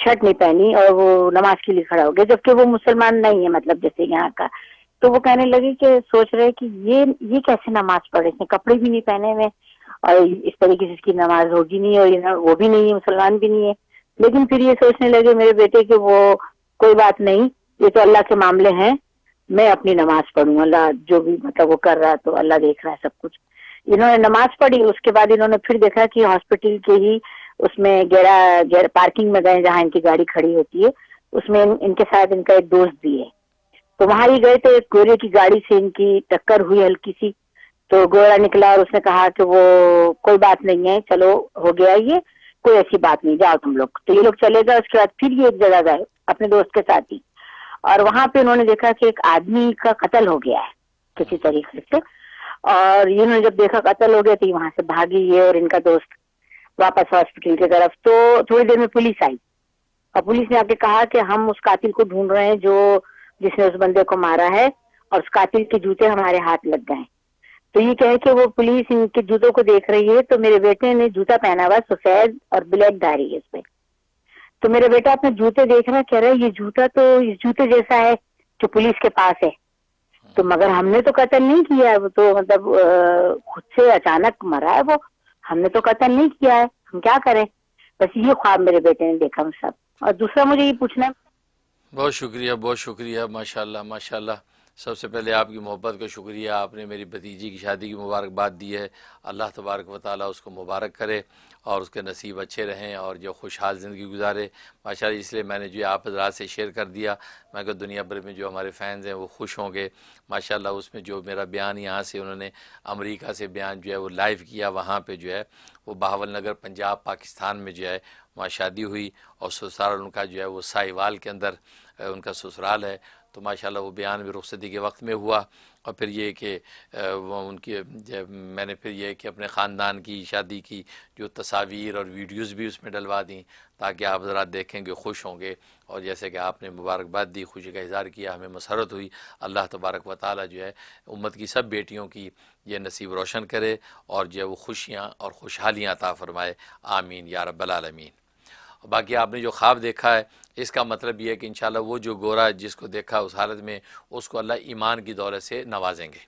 شرٹ نہیں پہنی، اور وہ نماز کے لیے کھڑا ہو گیا، جبکہ وہ مسلمان نہیں ہے مطلب جیسے یہاں کا. تو وہ کہنے لگے کہ سوچ رہے کہ یہ کیسے نماز پڑھے، اس نے کپڑے بھی نہیں پہنے ہوئے اور اس طریقے سے اس کی نماز ہوگی نہیں، اور وہ بھی نہیں ہے مسلمان بھی نہیں ہے. لیکن پھر یہ سوچنے لگے میرے بیٹے کہ وہ کوئی بات نہیں، یہ تو اللہ کے معاملے ہیں، میں اپنی نماز پڑھوں، اللہ جو بھی مطلب وہ کر رہا تو اللہ دیکھ رہا ہے سب کچھ. انہوں نے نماز پڑھی، اس کے بعد انہوں نے پھر دیکھا کہ ہاسپٹل کے ہی اس میں گیرا پارکنگ میں گئے جہاں ان کی گاڑی کھڑی ہوتی ہے، اس میں ان کے ساتھ ان کا ایک دوست بھی ہے، تو وہاں ہی گئے تو ایک گورے کی گاڑی سے ان کی ٹکر ہوئی ہلکی سی، تو گورا نکلا اور اس نے کہا کہ وہ کوئی بات نہیں ہے، چلو ہو گیا یہ، کوئی ایسی بات نہیں، جاؤ تم لوگ. تو یہ لوگ چلے گئے. اس کے بعد پھر یہ ایک جگہ گئے اپنے دوست کے ساتھ ہی، اور وہاں پہ انہوں نے دیکھا کہ ایک آدمی کا قتل ہو گیا ہے کسی طریقے سے، اور انہوں نے جب دیکھا قتل ہو گیا تو وہاں سے بھاگی یہ اور ان کا دوست واپس ہاسپٹل کی طرف. تو تھوڑی دیر میں پولیس آئی اور پولیس نے آ کے کہا کہ ہم اس قاتل کو ڈھونڈ رہے ہیں جس نے اس بندے کو مارا ہے، اور اس قاتل کے جوتے ہمارے ہاتھ لگ گئے. تو یہ کہے کہ وہ پولیس ان کے جوتوں کو دیکھ رہی ہے، تو میرے بیٹے نے جوتا پہنا ہوا سفید اور بلیک دھاری ہے اس پہ، تو میرے بیٹا اپنے جوتے دیکھ رہا ہے، کہہ رہا ہے یہ جوتا تو اس جوتے جیسا ہے جو پولیس کے پاس ہے، تو مگر ہم نے تو قتل نہیں کیا ہے، وہ تو مطلب خود سے اچانک مرا ہے، وہ ہم نے تو قتل نہیں کیا ہے، ہم کیا کریں. بس یہ خواب میرے بیٹے نے دیکھا سب. اور دوسرا مجھے یہ پوچھنا ہے. بہت شکریہ ماشاءاللہ ماشاءاللہ. سب سے پہلے آپ کی محبت کا شکریہ، آپ نے میری بھتیجی کی شادی کی مبارکباد دی ہے، اللہ تبارک و تعالیٰ اس کو مبارک کرے اور اس کے نصیب اچھے رہیں اور جو خوشحال زندگی گزارے ماشاءاللہ۔ اس لیے میں نے جو آپ حضرات سے شیئر کر دیا، میں کہ دنیا بھر میں جو ہمارے فینز ہیں وہ خوش ہوں گے ماشاءاللہ۔ اس میں جو میرا بیان یہاں سے انہوں نے امریکہ سے بیان جو ہے وہ لائیو کیا، وہاں پہ جو ہے وہ بہاول نگر پنجاب پاکستان میں جو ہے وہاں شادی ہوئی اور سسرال ان کا جو ہے وہ سائیوال کے اندر ان کا سسرال ہے، تو ماشاءاللہ وہ بیان بھی رخصتی کے وقت میں ہوا۔ اور پھر یہ کہ وہ ان کی میں نے پھر یہ کہ اپنے خاندان کی شادی کی جو تصاویر اور ویڈیوز بھی اس میں ڈلوا دیں تاکہ آپ حضرات دیکھیں گے، خوش ہوں گے، اور جیسے کہ آپ نے مبارکباد دی، خوشی کا اظہار کیا، ہمیں مسرت ہوئی۔ اللہ تبارک و تعالیٰ جو ہے امت کی سب بیٹیوں کی یہ نصیب روشن کرے اور جو ہے وہ خوشیاں اور خوشحالیاں عطا فرمائے، آمین یا رب العالمین۔ باقی آپ نے جو خواب دیکھا ہے اس کا مطلب یہ ہے کہ انشاءاللہ وہ جو گورا جس کو دیکھا اس حالت میں اس کو اللہ ایمان کی دولت سے نوازیں گے،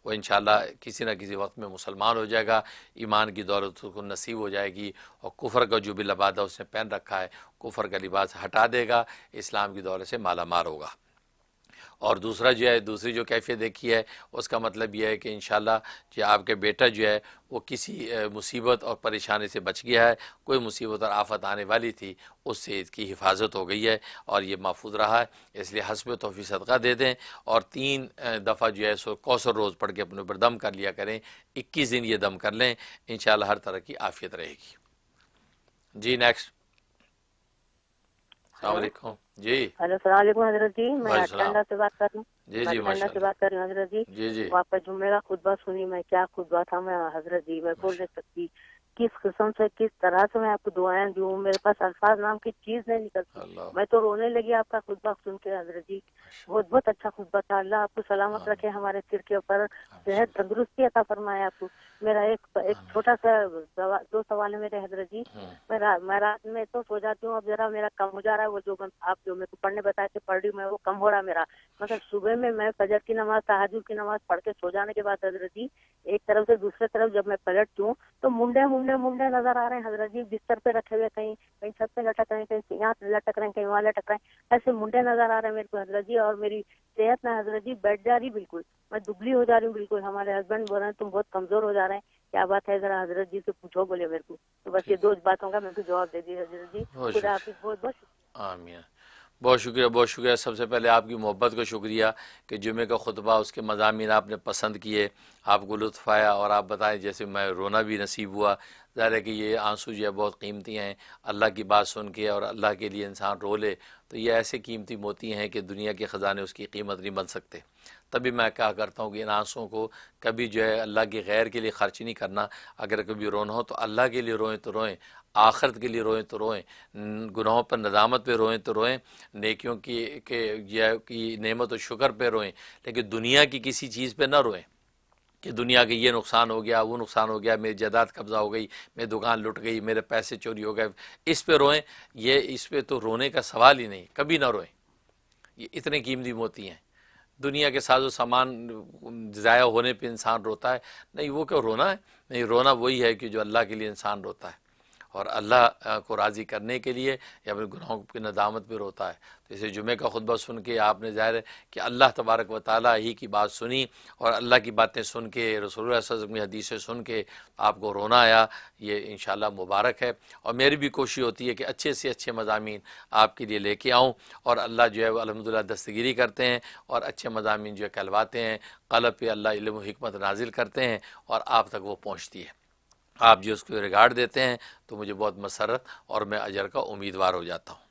وہ انشاءاللہ کسی نہ کسی وقت میں مسلمان ہو جائے گا، ایمان کی دولت اس کو نصیب ہو جائے گی، اور کفر کا جو بھی لبادہ اس نے پہن رکھا ہے کفر کا لباس ہٹا دے گا، اسلام کی دولت سے مالا مال ہوگا۔ اور دوسرا جو ہے دوسری جو کیفیت دیکھی ہے اس کا مطلب یہ ہے کہ انشاءاللہ کہ آپ کے بیٹا جو ہے وہ کسی مصیبت اور پریشانی سے بچ گیا ہے، کوئی مصیبت اور آفت آنے والی تھی اس سے اس کی حفاظت ہو گئی ہے اور یہ محفوظ رہا ہے، اس لیے حسب توفیق صدقہ دے دیں اور 3 دفعہ جو ہے سو کوثر روز پڑھ کے اپنے اوپر دم کر لیا کریں، 21 دن یہ دم کر لیں، انشاءاللہ ہر طرح کی عافیت رہے گی۔ جی نیکسٹ۔ السلام علیکم۔ جی ہلو، السلام علیکم حضرت جی، میں وعلیکم السلام۔ اٹلانٹا سے بات کر رہی ہوں۔ جی میں جی اٹلانٹا سے ماشاءاللہ۔ بات کر رہی ہوں حضرت جی۔ جی جی وہ آپ کا جمعے کا خطبہ سنی، میں کیا خطبہ تھا میں حضرت جی میں بول نہیں سکتی، کس قسم سے کس طرح سے میں آپ کو دعائیں دوں، میرے پاس الفاظ نام کی چیز نہیں نکلتی، اللہ میں تو رونے لگی آپ کا خطبہ سن کے حضرت جی۔ بہت بہت اچھا خطبہ تھا، اللہ آپ کو سلامت رکھے، ہمارے سر کے اوپر صحت تندرستی عطا فرمائے آپ کو۔ میرا ایک چھوٹا سا 2 سوال ہے میرے حضرت جی۔ میں رات میں تو سو جاتی ہوں، اب ذرا میرا کم ہو جا رہا ہے، وہ جو آپ جو میرے کو پڑھنے بتائے تھے پڑھ رہی ہوں میں، وہ کم ہو رہا ہے میرا، مطلب صبح میں فجر کی نماز تہجد کی نماز پڑھ کے سو جانے کے بعد حضرت جی ایک طرف سے دوسرے طرف جب میں پلٹتی ہوں تو منڈے نظر آ رہے ہیں حضرت جی، بستر پہ رکھے ہوئے، کہیں چھت پہ لٹک رہے ہیں، کہیں یہاں لٹک رہے ہیں، کہیں وہاں لٹک رہے ہیں، ایسے منڈے نظر آ رہے ہیں میرے کو حضرت جی، اور میری صحت میں حضرت جی بیٹھ جا رہی، بالکل میں دبلی ہو جا رہی ہوں بالکل۔ ہمارے ہسبینڈ بول رہے ہیں تم بہت کمزور ہو جا رہے ہیں، کیا بات ہے ذرا حضرت جی سے پوچھو، بولے میرے کو، تو بس یہ 2 باتوں کا میرے کو جواب دے دیے حضرت جی۔ خدا حافظ، بہت بہت آمین۔ بہت شکریہ، بہت شکریہ۔ سب سے پہلے آپ کی محبت کا شکریہ کہ جمعے کا خطبہ اس کے مضامین آپ نے پسند کیے، آپ کو لطف آیا، اور آپ بتائیں جیسے میں رونا بھی نصیب ہوا۔ ظاہر ہے کہ یہ آنسو جو ہے بہت قیمتی ہیں، اللہ کی بات سن کے اور اللہ کے لیے انسان رو لے تو یہ ایسے قیمتی موتی ہیں کہ دنیا کے خزانے اس کی قیمت نہیں بن سکتے۔ تبھی میں کہا کرتا ہوں کہ ان آنسوں کو کبھی جو ہے اللہ کے غیر کے لیے خرچ نہیں کرنا، اگر کبھی رونا ہو تو اللہ کے لیے روئیں تو روئیں، آخرت کے لیے روئیں تو روئیں، گناہوں پر ندامت پہ روئیں تو روئیں، نیکیوں کی نعمت و شکر پہ روئیں، لیکن دنیا کی کسی چیز پہ نہ روئیں کہ دنیا کے یہ نقصان ہو گیا، وہ نقصان ہو گیا، میری جائیداد قبضہ ہو گئی، میری دکان لٹ گئی، میرے پیسے چوری ہو گئے، اس پہ روئیں۔ اس پہ تو رونے کا سوال ہی نہیں، کبھی نہ روئیں، یہ اتنے قیمتی موتی ہیں۔ دنیا کے ساز و سامان ضائع ہونے پہ انسان روتا ہے، نہیں وہ کیوں رونا ہے، نہیں رونا وہی ہے کہ جو اللہ کے لیے انسان روتا ہے اور اللہ کو راضی کرنے کے لیے یا اپنے گناہوں کی ندامت پہ روتا ہے۔ تو اسے جمعے کا خطبہ سن کے آپ نے ظاہر ہے کہ اللہ تبارک و تعالیٰ ہی کی بات سنی اور اللہ کی باتیں سن کے، رسول اللہ صلی اللہ علیہ وسلم کی حدیثیں سن کے آپ کو رونا آیا، یہ انشاءاللہ مبارک ہے۔ اور میری بھی کوشش ہوتی ہے کہ اچھے سے اچھے مضامین آپ کے لیے لے کے آؤں، اور اللہ جو ہے وہ الحمدللہ دستگیری کرتے ہیں اور اچھے مضامین جو ہے کہلواتے ہیں، قلب پہ اللہ علم و حکمت نازل کرتے ہیں اور آپ تک وہ پہنچتی ہے۔ آپ جو اس کو ریگارڈ دیتے ہیں تو مجھے بہت مسرت اور میں اجر کا امیدوار ہو جاتا ہوں۔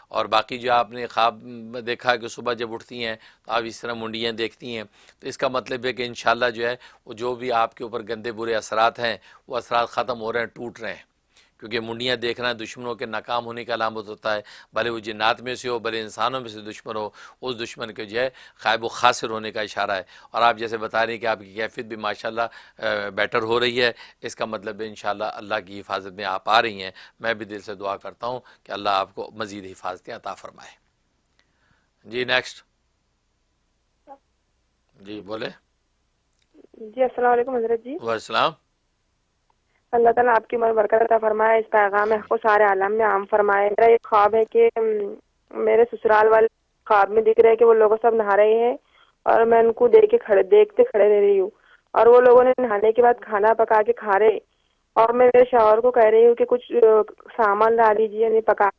اور باقی جو آپ نے خواب دیکھا کہ صبح جب اٹھتی ہیں تو آپ اس طرح منڈیاں دیکھتی ہیں، تو اس کا مطلب ہے کہ انشاءاللہ جو ہے وہ جو بھی آپ کے اوپر گندے برے اثرات ہیں وہ اثرات ختم ہو رہے ہیں، ٹوٹ رہے ہیں، کیونکہ منڈیاں دیکھنا دشمنوں کے ناکام ہونے کا علامت ہوتا ہے، بھلے وہ جنات میں سے ہو، بھلے انسانوں میں سے دشمن ہو، اس دشمن کے جو ہے غائب و خاسر ہونے کا اشارہ ہے۔ اور آپ جیسے بتا رہے ہیں کہ آپ کی کیفیت بھی ماشاءاللہ بیٹر ہو رہی ہے، اس کا مطلب ہے انشاءاللہ اللہ کی حفاظت میں آپ آ رہی ہیں۔ میں بھی دل سے دعا کرتا ہوں کہ اللہ آپ کو مزید حفاظتیں عطا فرمائے۔ جی نیکسٹ۔ جی بولے۔ جی السلام علیکم حضرت جی۔ وعلیکم السلام۔ اللہ تعالیٰ آپ کی عمر برکت عطا فرمائے، اس پیغام حق کو سارے عالم میں عام فرمائے۔ میرا ایک خواب ہے کہ میرے سسرال والے خواب میں دکھ رہے ہیں کہ وہ لوگ سب نہا رہے ہیں اور میں ان کو دیکھتے کھڑے رہ رہی ہوں، اور وہ لوگوں نے نہانے کے بعد کھانا پکا کے کھا رہے، اور میں میرے شوہر کو کہہ رہی ہوں کہ کچھ سامان لا لیجیے یعنی پکا،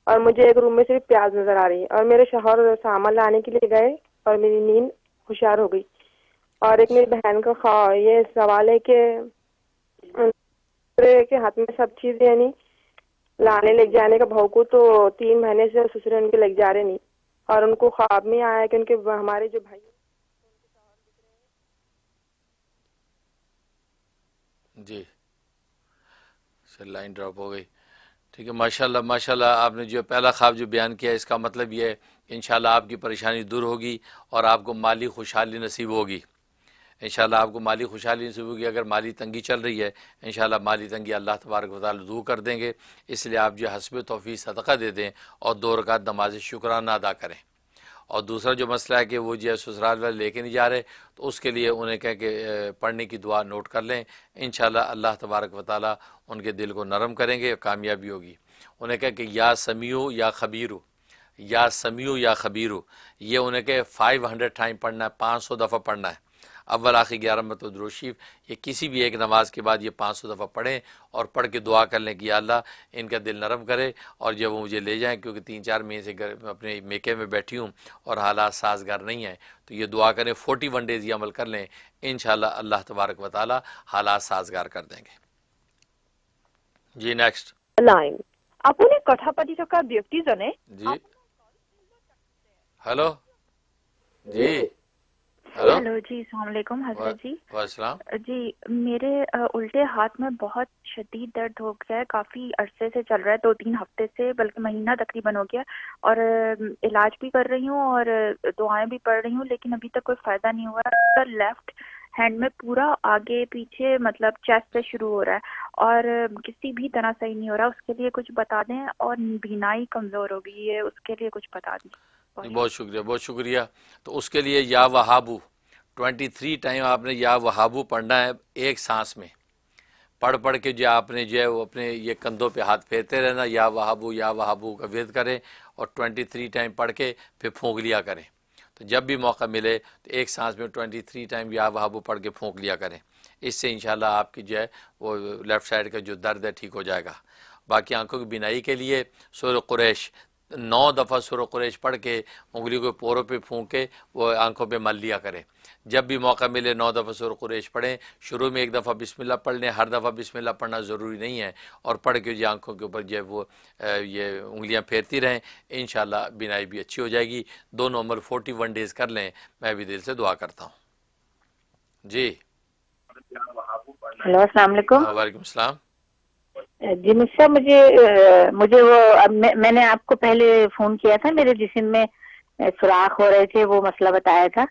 اور مجھے ایک روم میں صرف پیاز نظر آ رہی ہے، اور میرے شوہر سامان لانے کے لیے گئے اور میری نیند ہوشیار ہو گئی۔ اور ایک میری بہن کا یہ سوال ہے کہ کے ہاتھ میں سب چیزیں یعنی لانے لے جانے کا بہو کو تو 3 مہینے سے سسرے ان کے لگ جا رہے نہیں، اور ان کو خواب میں آیا کہ ان کے ہمارے جو بھائی جی لائن ڈراپ ہو گئی، ٹھیک ہے، ماشاءاللہ ماشاءاللہ آپ نے جو پہلا خواب جو بیان کیا اس کا مطلب یہ ہے کہ انشاءاللہ آپ کی پریشانی دور ہوگی اور آپ کو مالی خوشحالی نصیب ہوگی، انشاءاللہ آپ کو مالی خوشحالی نصیب ہوگی۔ اگر مالی تنگی چل رہی ہے انشاءاللہ مالی تنگی اللہ تبارک و تعالی دور کر دیں گے، اس لیے آپ جو حسب توفیق صدقہ دے دیں اور 2 رکعت نماز شکرانہ ادا کریں۔ اور دوسرا جو مسئلہ ہے کہ وہ جو ہے سسرال والے لے کے نہیں جا رہے، تو اس کے لیے انہیں کہیں کہ پڑھنے کی دعا نوٹ کر لیں، انشاءاللہ اللہ تبارک و تعالی ان کے دل کو نرم کریں گے اور کامیابی ہوگی۔ انہیں کہیں کہ یا سمیع یا خبیر، یا سمیع یا خبیر، یہ انہیں کہ 500 ٹائم پڑھنا ہے، 500 دفعہ پڑھنا ہے، اول آخر 11 مرتبہ درود شریف، یہ کسی بھی ایک نماز کے بعد یہ 500 دفعہ پڑھیں اور پڑھ کے دعا کر لیں کہ یا اللہ ان کا دل نرم کرے اور جب وہ مجھے لے جائیں، کیونکہ 3-4 مہینے سے اپنے میکے میں بیٹھی ہوں اور حالات سازگار نہیں ہیں، تو یہ دعا کریں، 41 ڈیز یہ عمل کر لیں، انشاءاللہ اللہ تبارک و تعالی حالات سازگار کر دیں گے۔ جی نیکسٹ লাইন আপুনি কথা পাতি থকা ব্যক্তিজনে جی ہلو جی ہلو ہیلو جی السلام علیکم حضرت جی۔ السلام جی میرے الٹے ہاتھ میں بہت شدید درد ہو گیا ہے، کافی عرصے سے چل رہا ہے، 2-3 ہفتے سے، بلکہ مہینہ تقریباً ہو گیا، اور علاج بھی کر رہی ہوں اور دعائیں بھی پڑھ رہی ہوں، لیکن ابھی تک کوئی فائدہ نہیں ہوا ہے۔ لیفٹ ہینڈ میں پورا آگے پیچھے مطلب چیسٹ سے شروع ہو رہا ہے اور کسی بھی طرح صحیح نہیں ہو رہا، اس کے لیے کچھ بتا دیں، اور بینائی کمزور ہو گئی ہے، اس کے لیے کچھ بتا دیں۔ بہت شکریہ بہت شکریہ۔ تو اس کے لیے یا وہابو 23 ٹائم آپ نے یا وہابو پڑھنا ہے، ایک سانس میں پڑھ کے جو آپ نے جو ہے وہ اپنے یہ کندھوں پہ ہاتھ پھیرتے رہنا، یا وہابو کا ورد کریں اور 23 ٹائم پڑھ کے پھر پھونک لیا کریں۔ تو جب بھی موقع ملے تو ایک سانس میں 23 ٹائم یا وہابو پڑھ کے پھونک لیا کریں، اس سے انشاءاللہ آپ کی جو ہے وہ لیفٹ سائڈ کا جو درد ہے ٹھیک ہو جائے گا۔ باقی آنکھوں کی بینائی کے لیے سورہ قریش 9 دفعہ سورہ قریش پڑھ کے انگلی کو پوروں پہ پھونک کے وہ آنکھوں پہ مل لیا کریں۔ جب بھی موقع ملے 9 دفعہ سورہ قریش پڑھیں، شروع میں 1 دفعہ بسم اللہ پڑھ لیں، ہر دفعہ بسم اللہ پڑھنا ضروری نہیں ہے، اور پڑھ کے جو آنکھوں کے اوپر جو ہے وہ یہ انگلیاں پھیرتی رہیں، انشاءاللہ بینائی بھی اچھی ہو جائے گی۔ دونوں عمل 41 ڈیز کر لیں، میں بھی دل سے دعا کرتا ہوں۔ جی ہیلو السلام علیکم۔ وعلیکم السلام۔ جی مجھ مجھے وہ میں نے آپ کو پہلے فون کیا تھا، میرے جسم میں سوراخ ہو رہے تھے، وہ مسئلہ بتایا تھا،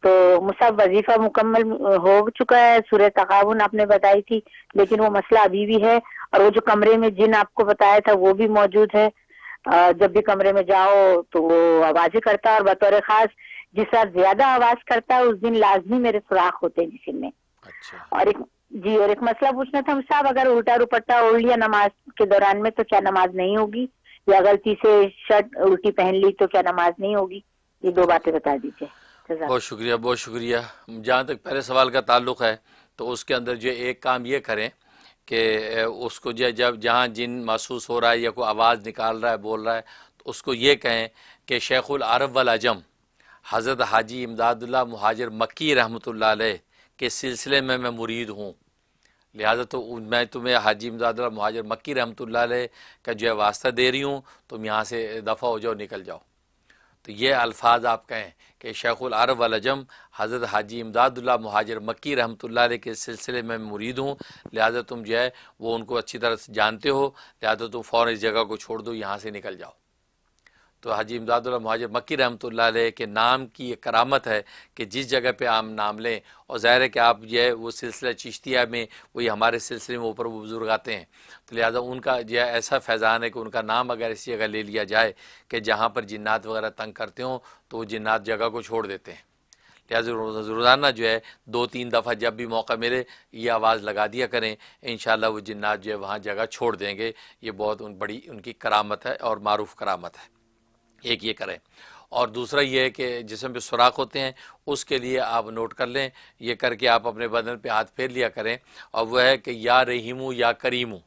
تو مصحف وظیفہ مکمل ہو چکا ہے، سورہ تغابن آپ نے بتائی تھی، لیکن وہ مسئلہ ابھی بھی ہے، اور وہ جو کمرے میں جن آپ کو بتایا تھا وہ بھی موجود ہے، جب بھی کمرے میں جاؤ تو وہ آوازیں کرتا ہے، اور بطور خاص جس وقت زیادہ آواز کرتا ہے اس دن لازمی میرے سوراخ ہوتے ہیں جسم میں۔ اور ایک مسئلہ پوچھنا تھا صاحب، اگر الٹا دوپٹہ اوڑھ لیا نماز کے دوران میں تو کیا نماز نہیں ہوگی، یا غلطی سے شرٹ الٹی پہن لی تو کیا نماز نہیں ہوگی؟ یہ 2 باتیں بتا دیجیے۔ بہت شکریہ بہت شکریہ۔ جہاں تک پہلے سوال کا تعلق ہے تو اس کے اندر جو ایک کام یہ کریں کہ اس کو جب جہاں جن محسوس ہو رہا ہے یا کوئی آواز نکال رہا ہے بول رہا ہے تو اس کو یہ کہیں کہ شیخ العرب والعجم حضرت حاجی امداد اللہ مہاجر مکی رحمۃ اللہ علیہ کے سلسلے میں مرید ہوں، لہٰذا تو میں تمہیں حاجی امداد اللہ مہاجر مکی رحمۃ اللہ علیہ کا جو ہے واسطہ دے رہی ہوں، تم یہاں سے دفع ہو جاؤ، نکل جاؤ۔ تو یہ الفاظ آپ کہیں کہ شیخ العرب والعجم حضرت حاجی امداد اللہ مہاجر مکی رحمۃ اللہ علیہ کے سلسلے میں مرید ہوں، لہٰذا تم جو ہے وہ ان کو اچھی طرح سے جانتے ہو، لہٰذا تم فوراً اس جگہ کو چھوڑ دو، یہاں سے نکل جاؤ۔ تو حاجی امداد اللہ مہاجر مکی رحمۃ اللہ علیہ کے نام کی ایک کرامت ہے کہ جس جگہ پہ آپ نام لیں، اور ظاہر ہے کہ آپ جو ہے وہ سلسلہ چشتیہ میں وہی ہمارے سلسلے میں اوپر وہ بزرگ آتے ہیں، تو لہٰذا ان کا جو ہے ایسا فیضان ہے کہ ان کا نام اگر اسی جگہ لے لیا جائے کہ جہاں پر جنات وغیرہ تنگ کرتے ہوں تو وہ جنات جگہ کو چھوڑ دیتے ہیں، لہٰذا روزانہ جو ہے 2-3 دفعہ جب بھی موقع ملے یہ آواز لگا دیا کریں، انشاءاللہ وہ جنات جو ہے وہاں جگہ چھوڑ دیں گے۔ یہ بہت بڑی ان کی کرامت ہے اور معروف کرامت ہے، ایک یہ کریں۔ اور دوسرا یہ ہے کہ جسم پہ سوراخ ہوتے ہیں اس کے لیے آپ نوٹ کر لیں، یہ کر کے آپ اپنے بدن پہ ہاتھ پھیر لیا کریں، اور وہ ہے کہ یا رحیمو یا کریمو،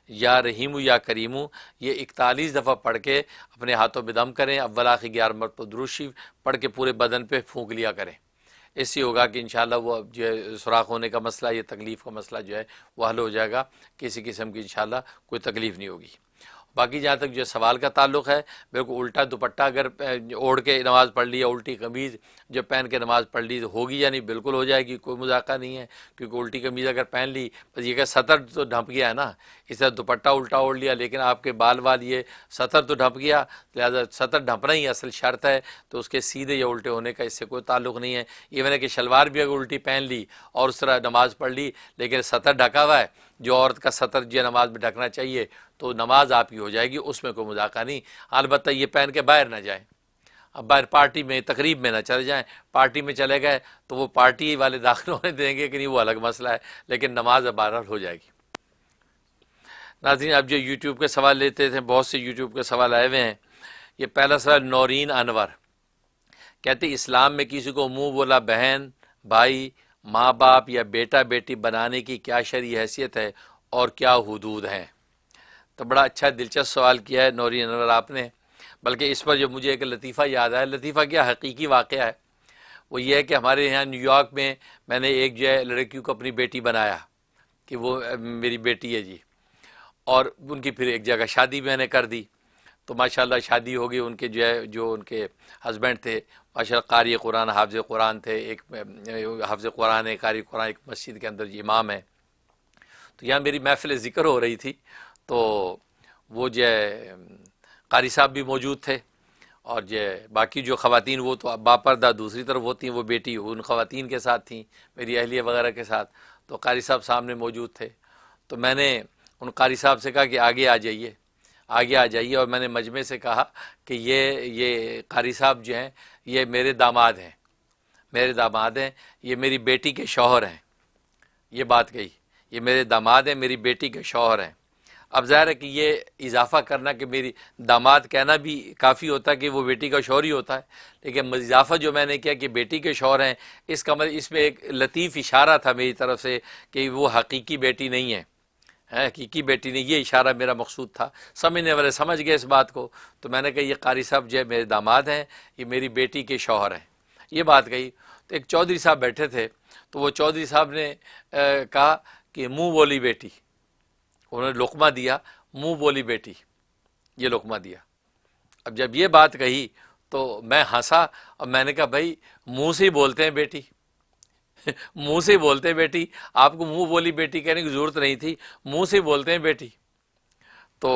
یا رحیمو یا کریمو، یہ 41 دفعہ پڑھ کے اپنے ہاتھوں پہ دم کریں، اول آخر 11 مرتبہ درود شریف پڑھ کے پورے بدن پہ پھونک لیا کریں۔ اس سے ہوگا کہ انشاءاللہ وہ جو ہے سوراخ ہونے کا مسئلہ، یہ تکلیف کا مسئلہ جو ہے وہ حل ہو جائے گا، کسی قسم کی انشاءاللہ کوئی تکلیف نہیں ہوگی۔ باقی جہاں تک جو سوال کا تعلق ہے، بالکل الٹا دوپٹہ اگر اوڑھ کے نماز پڑھ لی یا الٹی قمیض جو پہن کے نماز پڑھ لی تو ہوگی یا نہیں، بالکل ہو جائے گی، کوئی مذاکرہ نہیں ہے، کیونکہ الٹی قمیض اگر پہن لی بس یہ کہ سطر تو ڈھنپ گیا ہے نا، اس طرح دوپٹہ الٹا اوڑھ لیا لیکن آپ کے بال یہ سطر تو ڈھنپ گیا، لہٰذا سطر ڈھنپنا ہی اصل شرط ہے، تو اس کے سیدھے یا الٹے ہونے کا اس سے کوئی تعلق نہیں ہے۔ ایون ہے کہ شلوار بھی اگر الٹی پہن لی اور اس طرح نماز پڑھ لی لیکن سطر ڈھکا ہوا ہے، جو عورت کا سطر جو نماز میں ڈھکنا چاہیے، تو نماز آپ کی ہو جائے گی، اس میں کوئی مذاکرہ نہیں۔ البتہ یہ پہن کے باہر نہ جائیں، اب باہر پارٹی میں تقریب میں نہ چلے جائیں، پارٹی میں چلے گئے تو وہ پارٹی والے داخل ہونے دیں گے کہ نہیں، وہ الگ مسئلہ ہے، لیکن نماز اب بہرحال ہو جائے گی۔ ناظرین اب جو یوٹیوب کے سوال لیتے تھے، بہت سے یوٹیوب کے سوال آئے ہوئے ہیں۔ یہ پہلا سوال نورین انور کہتے اسلام میں کسی کو منہ بولا بہن، بھائی، ماں باپ یا بیٹا بیٹی بنانے کی کیا شرعی حیثیت ہے اور کیا حدود ہیں؟ تو بڑا اچھا دلچسپ سوال کیا ہے نورین انور آپ نے، بلکہ اس پر جو مجھے ایک لطیفہ یاد آیا، لطیفہ کیا حقیقی واقعہ ہے، وہ یہ ہے کہ ہمارے یہاں نیو یارک میں نے ایک جو ہے لڑکیوں کو اپنی بیٹی بنایا کہ وہ میری بیٹی ہے جی، اور ان کی پھر ایک جگہ شادی میں نے کر دی، تو ماشاءاللہ شادی ہو گئی، ان کے جو ہے جو ان کے ہسبینڈ تھے ماشاءاللہ قاری قرآن حافظ قرآن تھے، ایک حافظ قرآن ہے، قاری قرآن، ایک مسجد کے اندر امام ہے۔ تو یہاں میری محفل ذکر ہو رہی تھی، تو وہ جو ہے قاری صاحب بھی موجود تھے، اور جو باقی جو خواتین وہ تو باپردہ دوسری طرف ہوتی ہیں، وہ بیٹی ان خواتین کے ساتھ تھیں، میری اہلیہ وغیرہ کے ساتھ، تو قاری صاحب سامنے موجود تھے۔ تو میں نے ان قاری صاحب سے کہا کہ آگے آ جائیے، آگے آ جائیے، اور میں نے مجمع سے کہا کہ یہ قاری صاحب جو ہیں یہ میرے داماد ہیں، میرے داماد ہیں، یہ میری بیٹی کے شوہر ہیں، یہ بات کہی، یہ میرے داماد ہیں، میری بیٹی کے شوہر ہیں۔ اب ظاہر ہے کہ یہ اضافہ کرنا کہ میری داماد کہنا بھی کافی ہوتا ہے کہ وہ بیٹی کا شوہر ہی ہوتا ہے، لیکن اضافہ جو میں نے کیا کہ بیٹی کے شوہر ہیں، اس کا مطلب اس میں ایک لطیف اشارہ تھا میری طرف سے کہ وہ حقیقی بیٹی نہیں ہے، حقیقی بیٹی نہیں، یہ اشارہ میرا مقصود تھا، سمجھنے والے سمجھ گئے اس بات کو۔ تو میں نے کہا یہ قاری صاحب جو ہے میرے داماد ہیں، یہ میری بیٹی کے شوہر ہیں، یہ بات کہی۔ تو ایک چودھری صاحب بیٹھے تھے، تو وہ چودھری صاحب نے کہا کہ منہ بولی بیٹی، انہوں نے لقمہ دیا، منہ بولی بیٹی، یہ لقمہ دیا۔ اب جب یہ بات کہی تو میں ہنسا، اور میں نے کہا بھائی منہ سے ہی بولتے ہیں بیٹی، منہ سے بولتے ہیں بیٹی، آپ کو منہ بولی بیٹی کہنے کی ضرورت نہیں تھی، منہ سے بولتے ہیں بیٹی۔ تو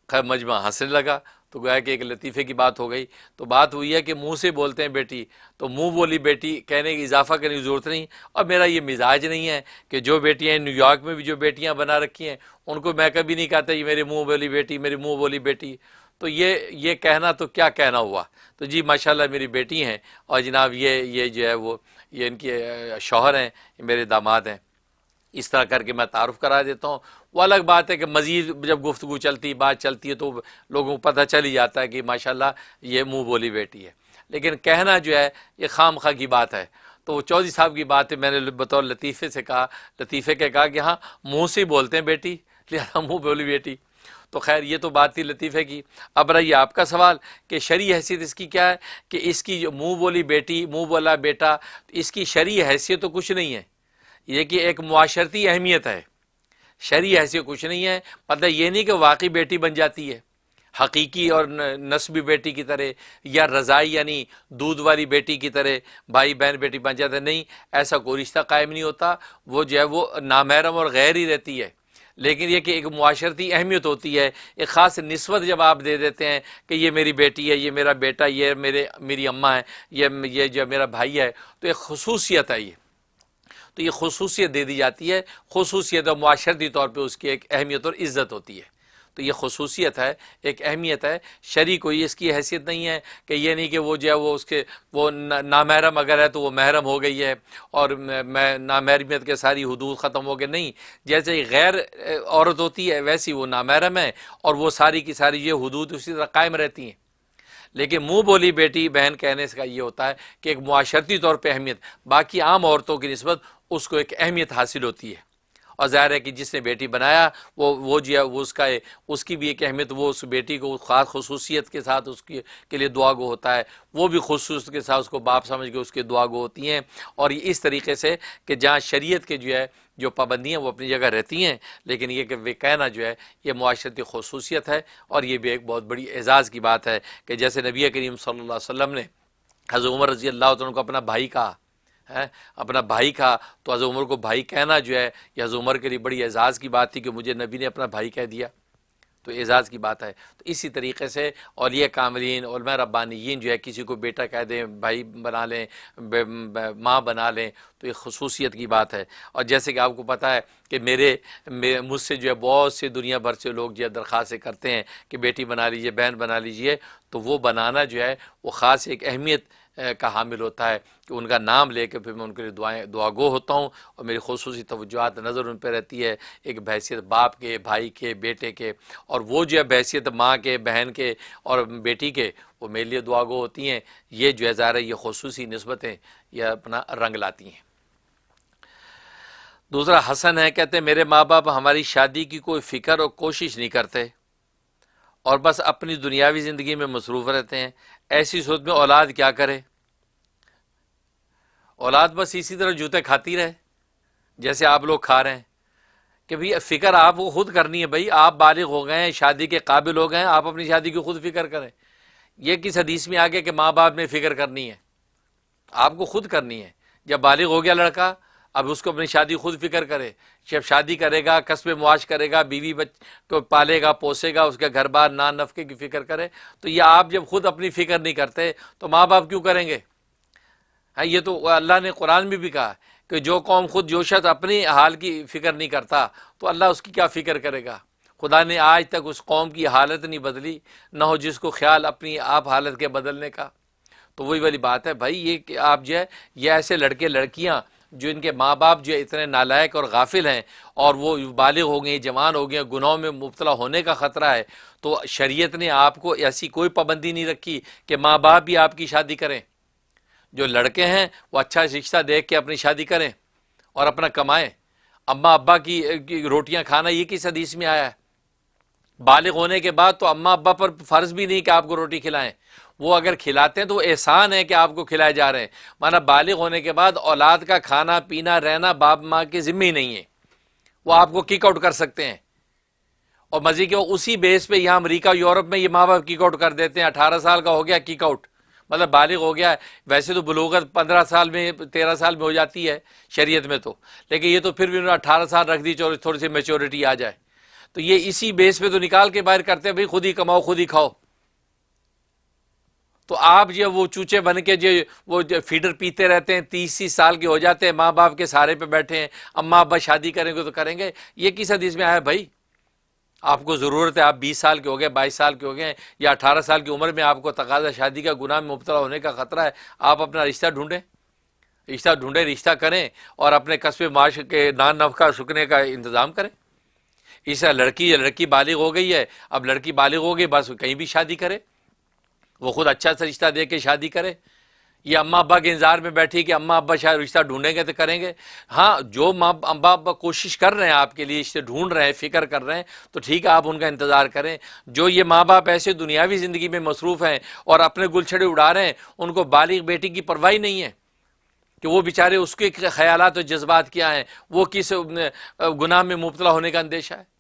خیر مجمع ہنسنے لگا، تو گویا کہ ایک لطیفے کی بات ہو گئی۔ تو بات ہوئی ہے کہ منہ سے بولتے ہیں بیٹی، تو منہ بولی بیٹی کہنے کی اضافہ کرنے کی ضرورت نہیں، اور میرا یہ مزاج نہیں ہے کہ جو بیٹیاں نیو یارک میں بھی جو بیٹیاں بنا رکھی ہیں ان کو میں کبھی نہیں کہتا یہ میرے منہ بولی بیٹی، میری منہ بولی بیٹی، تو یہ کہنا تو کیا کہنا ہوا۔ تو جی ماشاءاللہ میری بیٹی ہیں، اور جناب یہ جو ہے وہ یہ ان کے شوہر ہیں، یہ میرے داماد ہیں، اس طرح کر کے میں تعارف کرا دیتا ہوں۔ وہ الگ بات ہے کہ مزید جب گفتگو چلتی بات چلتی ہے تو لوگوں کو پتہ چل ہی جاتا ہے کہ ماشاءاللہ یہ منہ بولی بیٹی ہے، لیکن کہنا جو ہے یہ خام خواہ کی بات ہے۔ تو وہ چودھری صاحب کی بات ہے، میں نے بطور لطیفے سے کہا، لطیفے کے کہا کہ ہاں منہ سے بولتے ہیں بیٹی، لہٰذا منہ بولی بیٹی۔ تو خیر یہ تو بات تھی لطیفے کی۔ اب رہی آپ کا سوال کہ شرعی حیثیت اس کی کیا ہے، کہ اس کی جو منہ بولی بیٹی، منہ بولا بیٹا، اس کی شرعی حیثیت تو کچھ نہیں ہے، یہ کہ ایک معاشرتی اہمیت ہے، شرعی حیثیت کچھ نہیں ہے۔ مطلب یہ نہیں کہ واقعی بیٹی بن جاتی ہے حقیقی اور نسبی بیٹی کی طرح، یا رضائی یعنی دودھ والی بیٹی کی طرح بھائی بہن بیٹی بن جاتا ہے، نہیں، ایسا کوئی رشتہ قائم نہیں ہوتا، وہ جو ہے وہ نامحرم اور غیر ہی رہتی ہے۔ لیکن یہ کہ ایک معاشرتی اہمیت ہوتی ہے، ایک خاص نسبت جب آپ دے دیتے ہیں کہ یہ میری بیٹی ہے، یہ میرا بیٹا، یہ میری اماں ہے، یہ جو میرا بھائی ہے، تو ایک خصوصیت ہے، تو یہ خصوصیت دے دی جاتی ہے، خصوصیت اور معاشرتی طور پہ اس کی ایک اہمیت اور عزت ہوتی ہے، تو یہ خصوصیت ہے، ایک اہمیت ہے۔ شرعی کوئی اس کی حیثیت نہیں ہے کہ یہ نہیں کہ وہ جو ہے وہ اس کے وہ نامحرم اگر ہے تو وہ محرم ہو گئی ہے اور میں نامحرمیت کے ساری حدود ختم ہو گئے، نہیں، جیسے غیر عورت ہوتی ہے ویسی وہ نامحرم ہے، اور وہ ساری کی ساری یہ حدود اسی طرح قائم رہتی ہیں۔ لیکن منہ بولی بیٹی بہن کہنے کا یہ ہوتا ہے کہ ایک معاشرتی طور پہ اہمیت باقی عام عورتوں کی نسبت اس کو ایک اہمیت حاصل ہوتی ہے، اور ظاہر ہے کہ جس نے بیٹی بنایا وہ جو ہے وہ اس کی بھی ایک اہمیت، وہ اس بیٹی کو خاص خصوصیت کے ساتھ اس کے لیے دعا گو ہوتا ہے، وہ بھی خصوصیت کے ساتھ اس کو باپ سمجھ کے اس کے دعا گو ہوتی ہیں. اور یہ اس طریقے سے کہ جہاں شریعت کے جو پابندیاں وہ اپنی جگہ رہتی ہیں، لیکن یہ کہ وہ کہنا جو ہے یہ معاشرتی خصوصیت ہے، اور یہ بھی ایک بہت بڑی اعزاز کی بات ہے کہ جیسے نبی کریم صلی اللہ علیہ وسلم نے حضرت عمر رضی اللہ عنہ کو اپنا بھائی کہا ہے، اپنا بھائی کہا، تو حضرت عمر کو بھائی کہنا جو ہے یہ حضرت عمر کے لیے بڑی اعزاز کی بات تھی کہ مجھے نبی نے اپنا بھائی کہہ دیا، تو اعزاز کی بات ہے. تو اسی طریقے سے اولیاء کاملین علماء ربانیین جو ہے کسی کو بیٹا کہہ دیں، بھائی بنا لیں، ماں بنا لیں، تو یہ خصوصیت کی بات ہے. اور جیسے کہ آپ کو پتہ ہے کہ مجھ سے جو ہے بہت سے دنیا بھر سے لوگ جو ہے درخواستیں کرتے ہیں کہ بیٹی بنا لیجئے، بہن بنا لیجئے، تو وہ بنانا جو ہے وہ خاص ایک اہمیت کا حامل ہوتا ہے کہ ان کا نام لے کے پھر میں ان کے لیے دعا گو ہوتا ہوں، اور میری خصوصی توجہات نظر ان پہ رہتی ہے، ایک بحیثیت باپ کے، بھائی کے، بیٹے کے، اور وہ جو ہے بحیثیت ماں کے، بہن کے اور بیٹی کے، وہ میرے لیے دعا گو ہوتی ہیں. یہ جو ہے ظاہر ہے یہ خصوصی نسبتیں یہ اپنا رنگ لاتی ہیں. دوسرا حسن ہے، کہتے ہیں میرے ماں باپ ہماری شادی کی کوئی فکر اور کوشش نہیں کرتے اور بس اپنی دنیاوی زندگی میں مصروف رہتے ہیں. ایسی صورت میں اولاد کیا کرے؟ اولاد بس اسی طرح جوتے کھاتی رہے جیسے آپ لوگ کھا رہے ہیں، کہ بھئی فکر آپ کو خود کرنی ہے. بھئی آپ بالغ ہو گئے ہیں، شادی کے قابل ہو گئے ہیں، آپ اپنی شادی کی خود فکر کریں. یہ کس حدیث میں آگے کہ ماں باپ نے فکر کرنی ہے؟ آپ کو خود کرنی ہے. جب بالغ ہو گیا لڑکا، اب اس کو اپنی شادی خود فکر کرے. جب شادی کرے گا، کسب معاش کرے گا، بیوی کو پالے گا، پوسے گا، اس کے گھر بار نان نفقے کی فکر کرے. تو یہ آپ جب خود اپنی فکر نہیں کرتے تو ماں باپ کیوں کریں گے؟ یہ تو اللہ نے قرآن میں بھی کہا کہ جو قوم خود جو شخص اپنی حال کی فکر نہیں کرتا تو اللہ اس کی کیا فکر کرے گا. خدا نے آج تک اس قوم کی حالت نہیں بدلی، نہ ہو جس کو خیال اپنی آپ حالت کے بدلنے کا. تو وہی والی بات ہے بھائی، یہ کہ آپ جو ہے یہ ایسے لڑکے لڑکیاں جو ان کے ماں باپ جو اتنے نالائق اور غافل ہیں اور وہ بالغ ہو گئے، جوان ہو گئے، گناہوں میں مبتلا ہونے کا خطرہ ہے، تو شریعت نے آپ کو ایسی کوئی پابندی نہیں رکھی کہ ماں باپ بھی آپ کی شادی کریں. جو لڑکے ہیں وہ اچھا رشتہ دیکھ کے اپنی شادی کریں اور اپنا کمائیں. اماں ابا کی روٹیاں کھانا یہ کس حدیث میں آیا ہے؟ بالغ ہونے کے بعد تو اماں ابا پر فرض بھی نہیں کہ آپ کو روٹی کھلائیں. وہ اگر کھلاتے ہیں تو وہ احسان ہے کہ آپ کو کھلائے جا رہے ہیں. مانا بالغ ہونے کے بعد اولاد کا کھانا پینا رہنا باپ ماں کے ذمہ ہی نہیں ہے، وہ آپ کو کک آؤٹ کر سکتے ہیں. اور مزید کہ اسی بیس پہ یہاں امریکہ یورپ میں یہ ماں باپ کک آؤٹ کر دیتے ہیں. 18 سال کا ہو گیا کک آؤٹ، مطلب بالغ ہو گیا ہے. ویسے تو بلوغت 15 سال میں 13 سال میں ہو جاتی ہے شریعت میں تو، لیکن یہ تو پھر بھی 18 سال رکھ دی تھوڑی سی میچورٹی آ جائے. تو یہ اسی بیس پہ تو نکال کے باہر کرتے ہیں بھائی خود ہی کماؤ خود ہی کھاؤ. تو آپ جو وہ چوچے بن کے جو وہ فیڈر پیتے رہتے ہیں، 30 سال کے ہو جاتے ہیں، ماں باپ کے سہارے پہ بیٹھے ہیں. اماں ابا شادی کریں گے تو کریں گے. یہ کس حدیث میں آیا ہے بھائی؟ آپ کو ضرورت ہے، آپ 20 سال کے ہو گئے، 22 سال کے ہو گئے یا 18 سال کی عمر میں آپ کو تقاضا شادی کا، گناہ میں مبتلا ہونے کا خطرہ ہے، آپ اپنا رشتہ ڈھونڈیں، رشتہ کریں اور اپنے کسب معاش کے نان نفقہ سکنے کا انتظام کریں. اس طرح لڑکی بالغ ہو گئی ہے، اب لڑکی بالغ ہو گئی بس کہیں بھی شادی کرے، وہ خود اچھا سا رشتہ دے کے شادی کرے. یہ اماں ابا کے انتظار میں بیٹھی کہ اماں ابا شاید رشتہ ڈھونڈیں گے تو کریں گے. ہاں جو ماں ابا کوشش کر رہے ہیں آپ کے لیے، رشتے ڈھونڈ رہے ہیں، فکر کر رہے ہیں، تو ٹھیک ہے آپ ان کا انتظار کریں. جو یہ ماں باپ ایسے دنیاوی زندگی میں مصروف ہیں اور اپنے گلچھڑے اڑا رہے ہیں، ان کو بالغ بیٹی کی پرواہ نہیں ہے کہ وہ بیچارے اس کے خیالات اور جذبات کیا ہیں، وہ کس گناہ میں مبتلا ہونے کا اندیشہ ہے.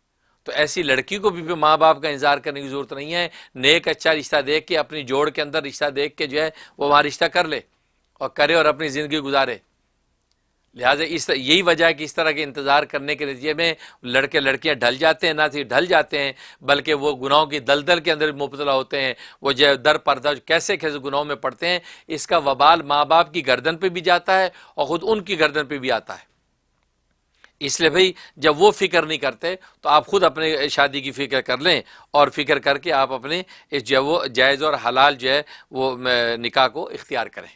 تو ایسی لڑکی کو بھی ماں باپ کا انتظار کرنے کی ضرورت نہیں ہے. نیک اچھا رشتہ دیکھ کے، اپنی جوڑ کے اندر رشتہ دیکھ کے جو ہے وہ وہاں رشتہ کر لے اور کرے اور اپنی زندگی گزارے. لہٰذا یہی وجہ ہے کہ اس طرح کے انتظار کرنے کے نتیجے میں لڑکے لڑکیاں ڈھل جاتے ہیں. نہ صرف ڈھل جاتے ہیں بلکہ وہ گناہوں کی دلدل کے اندر مبتلا ہوتے ہیں. وہ جو در پردہ کیسے گناہوں میں پڑتے ہیں، اس کا وبال ماں باپ کی گردن پہ بھی جاتا ہے اور خود ان کی گردن پہ بھی آتا ہے. اس لیے بھائی جب وہ فکر نہیں کرتے تو آپ خود اپنے شادی کی فکر کر لیں اور فکر کر کے آپ اپنے اس جو وہ جائز اور حلال جو ہے وہ نکاح کو اختیار کریں.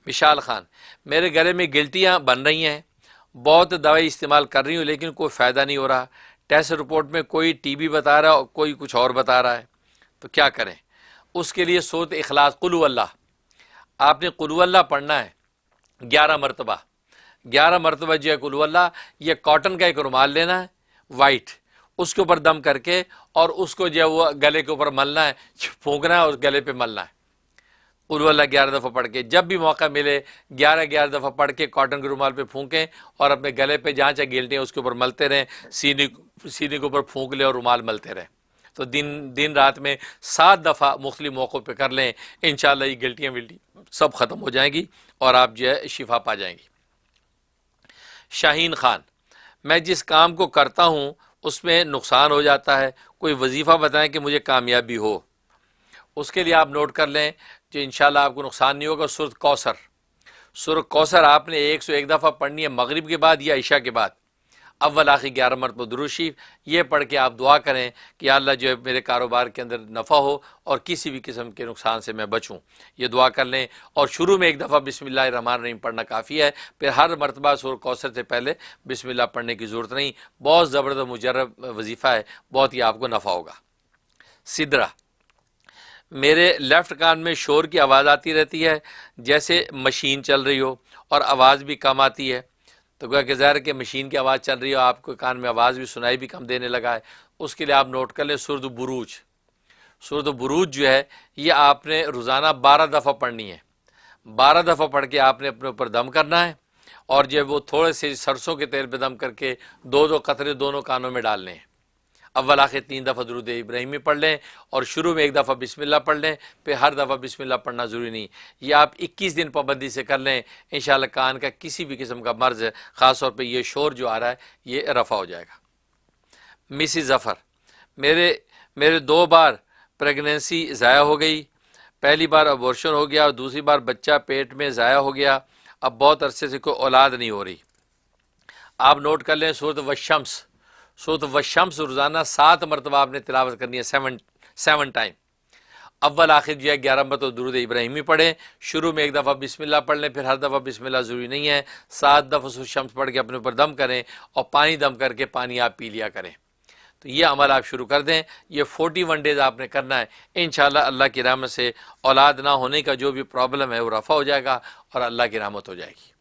مشال خان، میرے گلے میں گلٹیاں بن رہی ہیں، بہت دوائی استعمال کر رہی ہوں لیکن کوئی فائدہ نہیں ہو رہا. ٹیسٹ رپورٹ میں کوئی ٹی بی بتا رہا ہے اور کوئی کچھ اور بتا رہا ہے، تو کیا کریں؟ اس کے لیے سورۃ اخلاص قل هو اللہ، آپ نے قل هو اللہ پڑھنا ہے 11 مرتبہ، 11 مرتبہ جو ہے قل هو اللہ، یہ کاٹن کا ایک رومال لینا ہے وائٹ، اس کے اوپر دم کر کے اور اس کو جو ہے وہ گلے کے اوپر ملنا ہے، پھونکنا ہے اور گلے پہ ملنا ہے، قل هو اللہ 11 دفعہ پڑھ کے، جب بھی موقع ملے 11 دفعہ پڑھ کے کاٹن کے رومال پہ پھونکیں اور اپنے گلے پہ جہاں چاہے گلٹیں اس کے اوپر ملتے رہیں، سینے کے اوپر پھونک لیں اور رومال ملتے رہیں، تو دن رات میں 7 دفعہ مختلف موقعوں پہ کر لیں، انشاءاللہ یہ گلٹیاں سب ختم ہو جائیں گی اور آپ جو ہے شفا پا جائیں گی۔ شاہین خان، میں جس کام کو کرتا ہوں اس میں نقصان ہو جاتا ہے، کوئی وظیفہ بتائیں کہ مجھے کامیابی ہو۔ اس کے لیے آپ نوٹ کر لیں جو انشاءاللہ آپ کو نقصان نہیں ہوگا، سورۃ کوثر، سورۃ کوثر آپ نے 101 دفعہ پڑھنی ہے مغرب کے بعد یا عشاء کے بعد، اول آخر 11 مرتبہ درود شریف، یہ پڑھ کے آپ دعا کریں کہ یا اللہ جو ہے میرے کاروبار کے اندر نفع ہو اور کسی بھی قسم کے نقصان سے میں بچوں، یہ دعا کر لیں، اور شروع میں 1 دفعہ بسم اللہ الرحمن الرحیم پڑھنا کافی ہے، پھر ہر مرتبہ سورۃ کوثر سے پہلے بسم اللہ پڑھنے کی ضرورت نہیں، بہت زبردست مجرب وظیفہ ہے، بہت ہی آپ کو نفع ہوگا۔ سدرہ، میرے لیفٹ کان میں شور کی آواز آتی رہتی ہے جیسے مشین چل رہی ہو اور آواز بھی کم آتی ہے، تو گویا کہ ظاہر ہے کہ مشین کی آواز چل رہی ہو، آپ کو کان میں آواز بھی سنائی بھی کم دینے لگا ہے، اس کے لیے آپ نوٹ کر لیں سورۃ بروج، سورۃ بروج جو ہے یہ آپ نے روزانہ 12 دفعہ پڑھنی ہے، 12 دفعہ پڑھ کے آپ نے اپنے اوپر دم کرنا ہے، اور جب وہ تھوڑے سے سرسوں کے تیل پہ دم کر کے 2 قطرے دونوں کانوں میں ڈالنے ہیں، اول آخر 3 دفعہ درود ابراہیمی پڑھ لیں اور شروع میں 1 دفعہ بسم اللہ پڑھ لیں، پھر ہر دفعہ بسم اللہ پڑھنا ضروری نہیں، یہ آپ 21 دن پابندی سے کر لیں، انشاءاللہ کان کا کسی بھی قسم کا مرض ہے، خاص طور پہ یہ شور جو آ رہا ہے یہ رفع ہو جائے گا۔ مسز ظفر، میرے 2 بار پریگنینسی ضائع ہو گئی، پہلی بار ابورشن ہو گیا اور دوسری بار بچہ پیٹ میں ضائع ہو گیا، اب بہت عرصے سے کوئی اولاد نہیں ہو رہی۔ آپ نوٹ کر لیں سورۃ والشمس، سورۃ والشمس روزانہ 7 مرتبہ آپ نے تلاوت کرنی ہے، 7 ٹائم، اول آخر جو ہے 11 مرتبہ درود ابراہیمی پڑھیں، شروع میں 1 دفعہ بسم اللہ پڑھ لیں، پھر ہر دفعہ بسم اللہ ضروری نہیں ہے، 7 دفعہ سورۃ شمس پڑھ کے اپنے اوپر دم کریں اور پانی دم کر کے پانی آپ پی لیا کریں، تو یہ عمل آپ شروع کر دیں، یہ 41 ڈیز آپ نے کرنا ہے، انشاءاللہ اللہ کی رحمت سے اولاد نہ ہونے کا جو بھی پرابلم ہے وہ رفع ہو جائے گا اور اللہ کی رحمت ہو جائے گی۔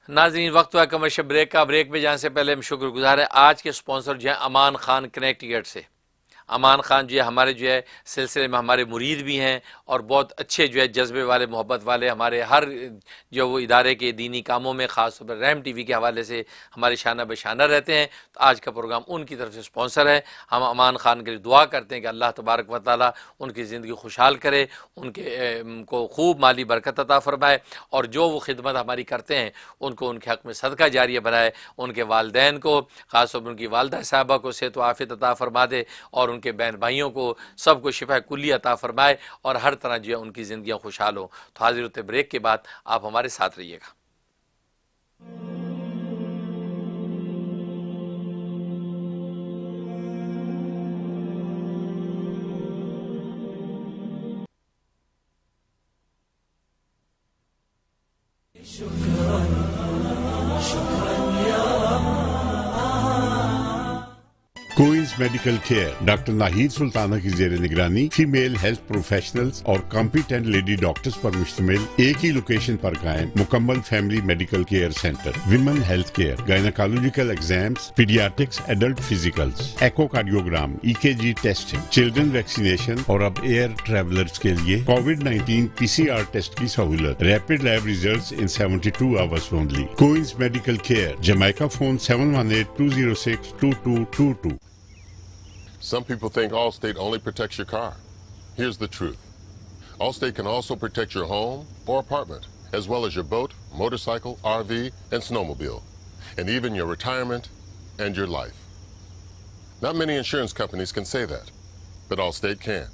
ناظرین، وقت ہوا کمرشل بریک کا، بریک پہ جانے سے پہلے ہم شکر گزار ہیں آج کے سپانسر جو ہیں امان خان کنیکٹیکٹ سے۔ امان خان جو ہے ہمارے جو ہے سلسلے میں ہمارے مرید بھی ہیں اور بہت اچھے جو ہے جذبے والے محبت والے، ہمارے ہر جو وہ ادارے کے دینی کاموں میں خاص طور پر رحم ٹی وی کے حوالے سے ہمارے شانہ بشانہ رہتے ہیں، تو آج کا پروگرام ان کی طرف سے سپانسر ہے۔ ہم امان خان کے لیے دعا کرتے ہیں کہ اللہ تبارک و تعالیٰ ان کی زندگی خوشحال کرے، ان کو خوب مالی برکت عطا فرمائے، اور جو وہ خدمت ہماری کرتے ہیں ان کو ان کے حق میں صدقہ جاریہ بنائے، ان کے والدین کو خاص طور پر ان کی والدہ صاحبہ کو صحت و عافیت عطا فرما دے، اور ان کے بہن بھائیوں کو سب کو شفا کلی عطا فرمائے، اور ہر طرح جو ہے ان کی زندگیاں خوشحال ہوں۔ تو حاضر ہوتے بریک کے بعد آپ ہمارے ساتھ رہیے گا۔ Queens medical care doctor Nahid Sultana کی زیر نگرانی فیمیل ہیلتھ پروفیشنلز اور کمپیٹنٹ لیڈی ڈاکٹرز پر مشتمل ایک ہی لوکیشن پر قائم مکمل family medical care centre, women health care, gynaecological exams, paediatrics, adult physicals, echocardiogram, EKG testing, children vaccination, اور اب ایئر ٹریولرز کے لیے کووڈ-19 PCR ٹیسٹ کی سہولت، rapid lab results in 72 hours only۔ Queens medical care, Jamaica phone 718-206-2222۔ Some people think Allstate only protects your car. Here's the truth. Allstate can also protect your home or apartment, as well as your boat, motorcycle, RV, and snowmobile, and even your retirement and your life. Not many insurance companies can say that, but Allstate can.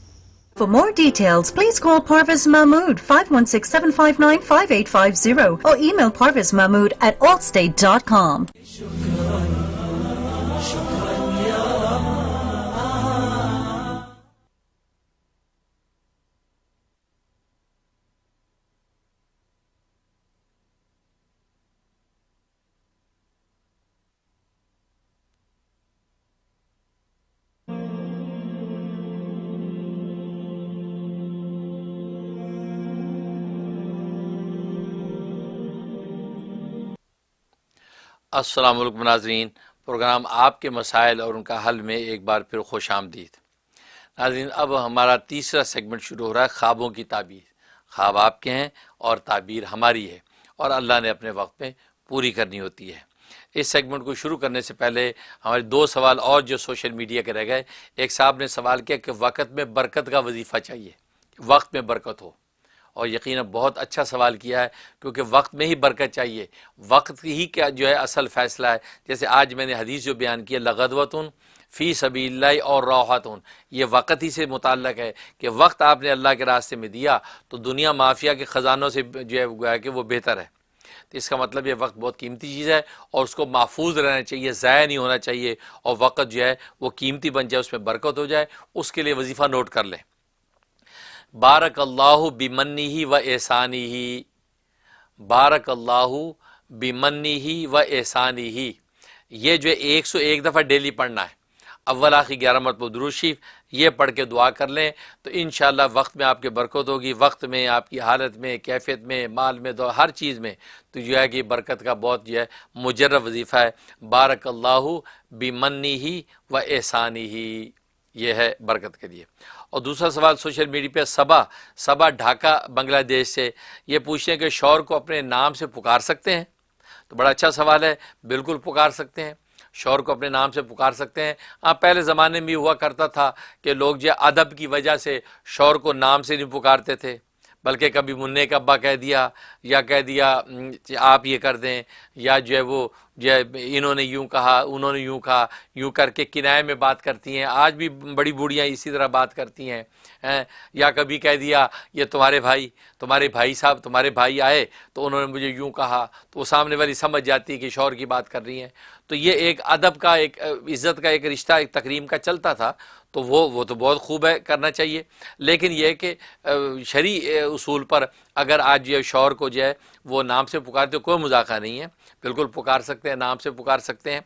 For more details, please call Parvez Mahmood 516-759-5850 or email parvezmahmood@allstate.com. السلام علیکم ناظرین، programme آپ کے مسائل اور ان کا حل میں ایک بار پھر خوش آمدید۔ ناظرین، اب ہمارا تیسرا سیگمنٹ شروع ہو رہا ہے، خوابوں کی تعبیر۔ خواب آپ کے ہیں اور تعبیر ہماری ہے، اور اللہ نے اپنے وقت میں پوری کرنی ہوتی ہے۔ اس سیگمنٹ کو شروع کرنے سے پہلے ہمارے دو سوال اور جو سوشل میڈیا کے رہ گئے۔ ایک صاحب نے سوال کیا کہ وقت میں برکت کا وظیفہ چاہیے، وقت میں برکت ہو، اور یقیناً بہت اچھا سوال کیا ہے، کیونکہ وقت میں ہی برکت چاہیے، وقت ہی کیا جو ہے اصل فیصلہ ہے۔ جیسے آج میں نے حدیث جو بیان کی ہے، لغدوۃ فی سبیل اللہ اور راحۃ، یہ وقت ہی سے متعلق ہے کہ وقت آپ نے اللہ کے راستے میں دیا تو دنیا مافیا کے خزانوں سے جو ہے گویا کہ وہ بہتر ہے۔ تو اس کا مطلب یہ وقت بہت قیمتی چیز ہے اور اس کو محفوظ رہنا چاہیے، ضائع نہیں ہونا چاہیے، اور وقت جو ہے وہ قیمتی بن جائے، اس میں برکت ہو جائے۔ اس کے لیے وظیفہ نوٹ کر لیں، بارک اللہ بمنہ و احسانہ، بارک اللہ بمنہ و احسانہ، یہ جو ہے 101 دفعہ ڈیلی پڑھنا ہے، اول آخر 11 مرتبہ درود شریف، یہ پڑھ کے دعا کر لیں تو انشاءاللہ وقت میں آپ کے برکت ہوگی، وقت میں، آپ کی حالت میں، کیفیت میں، مال میں، ہر چیز میں۔ تو جو ہے کہ برکت کا بہت جو ہے مجرب وظیفہ ہے، بارک اللہ بمنہ و احسانہ، یہ ہے برکت کے لیے۔ اور دوسرا سوال سوشل میڈیا پہ صبا ڈھاکہ بنگلہ دیش سے، یہ پوچھتے ہیں کہ شوہر کو اپنے نام سے پکار سکتے ہیں؟ تو بڑا اچھا سوال ہے، بالکل پکار سکتے ہیں، شوہر کو اپنے نام سے پکار سکتے ہیں۔ ہاں، پہلے زمانے میں ہوا کرتا تھا کہ لوگ جو ادب کی وجہ سے شوہر کو نام سے نہیں پکارتے تھے، بلکہ کبھی منع کا ابا کہہ دیا، یا کہہ دیا آپ یہ کر دیں، یا جو ہے وہ جو ہے انہوں نے یوں کہا، انہوں نے یوں کہا، یوں کر کے کنائے میں بات کرتی ہیں۔ آج بھی بڑی بوڑھیاں اسی طرح بات کرتی ہیں، یا کبھی کہہ دیا یہ تمہارے بھائی صاحب، تمہارے بھائی آئے تو انہوں نے مجھے یوں کہا، تو وہ سامنے والی سمجھ جاتی ہے کہ شوہر کی بات کر رہی ہیں۔ تو یہ ایک ادب کا، ایک عزت کا ایک رشتہ، ایک تکریم کا چلتا تھا، تو وہ تو بہت خوب ہے، کرنا چاہیے۔ لیکن یہ کہ شرعی اصول پر اگر آج یہ شوہر کو جو ہے وہ نام سے پکارتے، کوئی مذاکرہ نہیں ہے، بالکل پکار سکتے ہیں، نام سے پکار سکتے ہیں،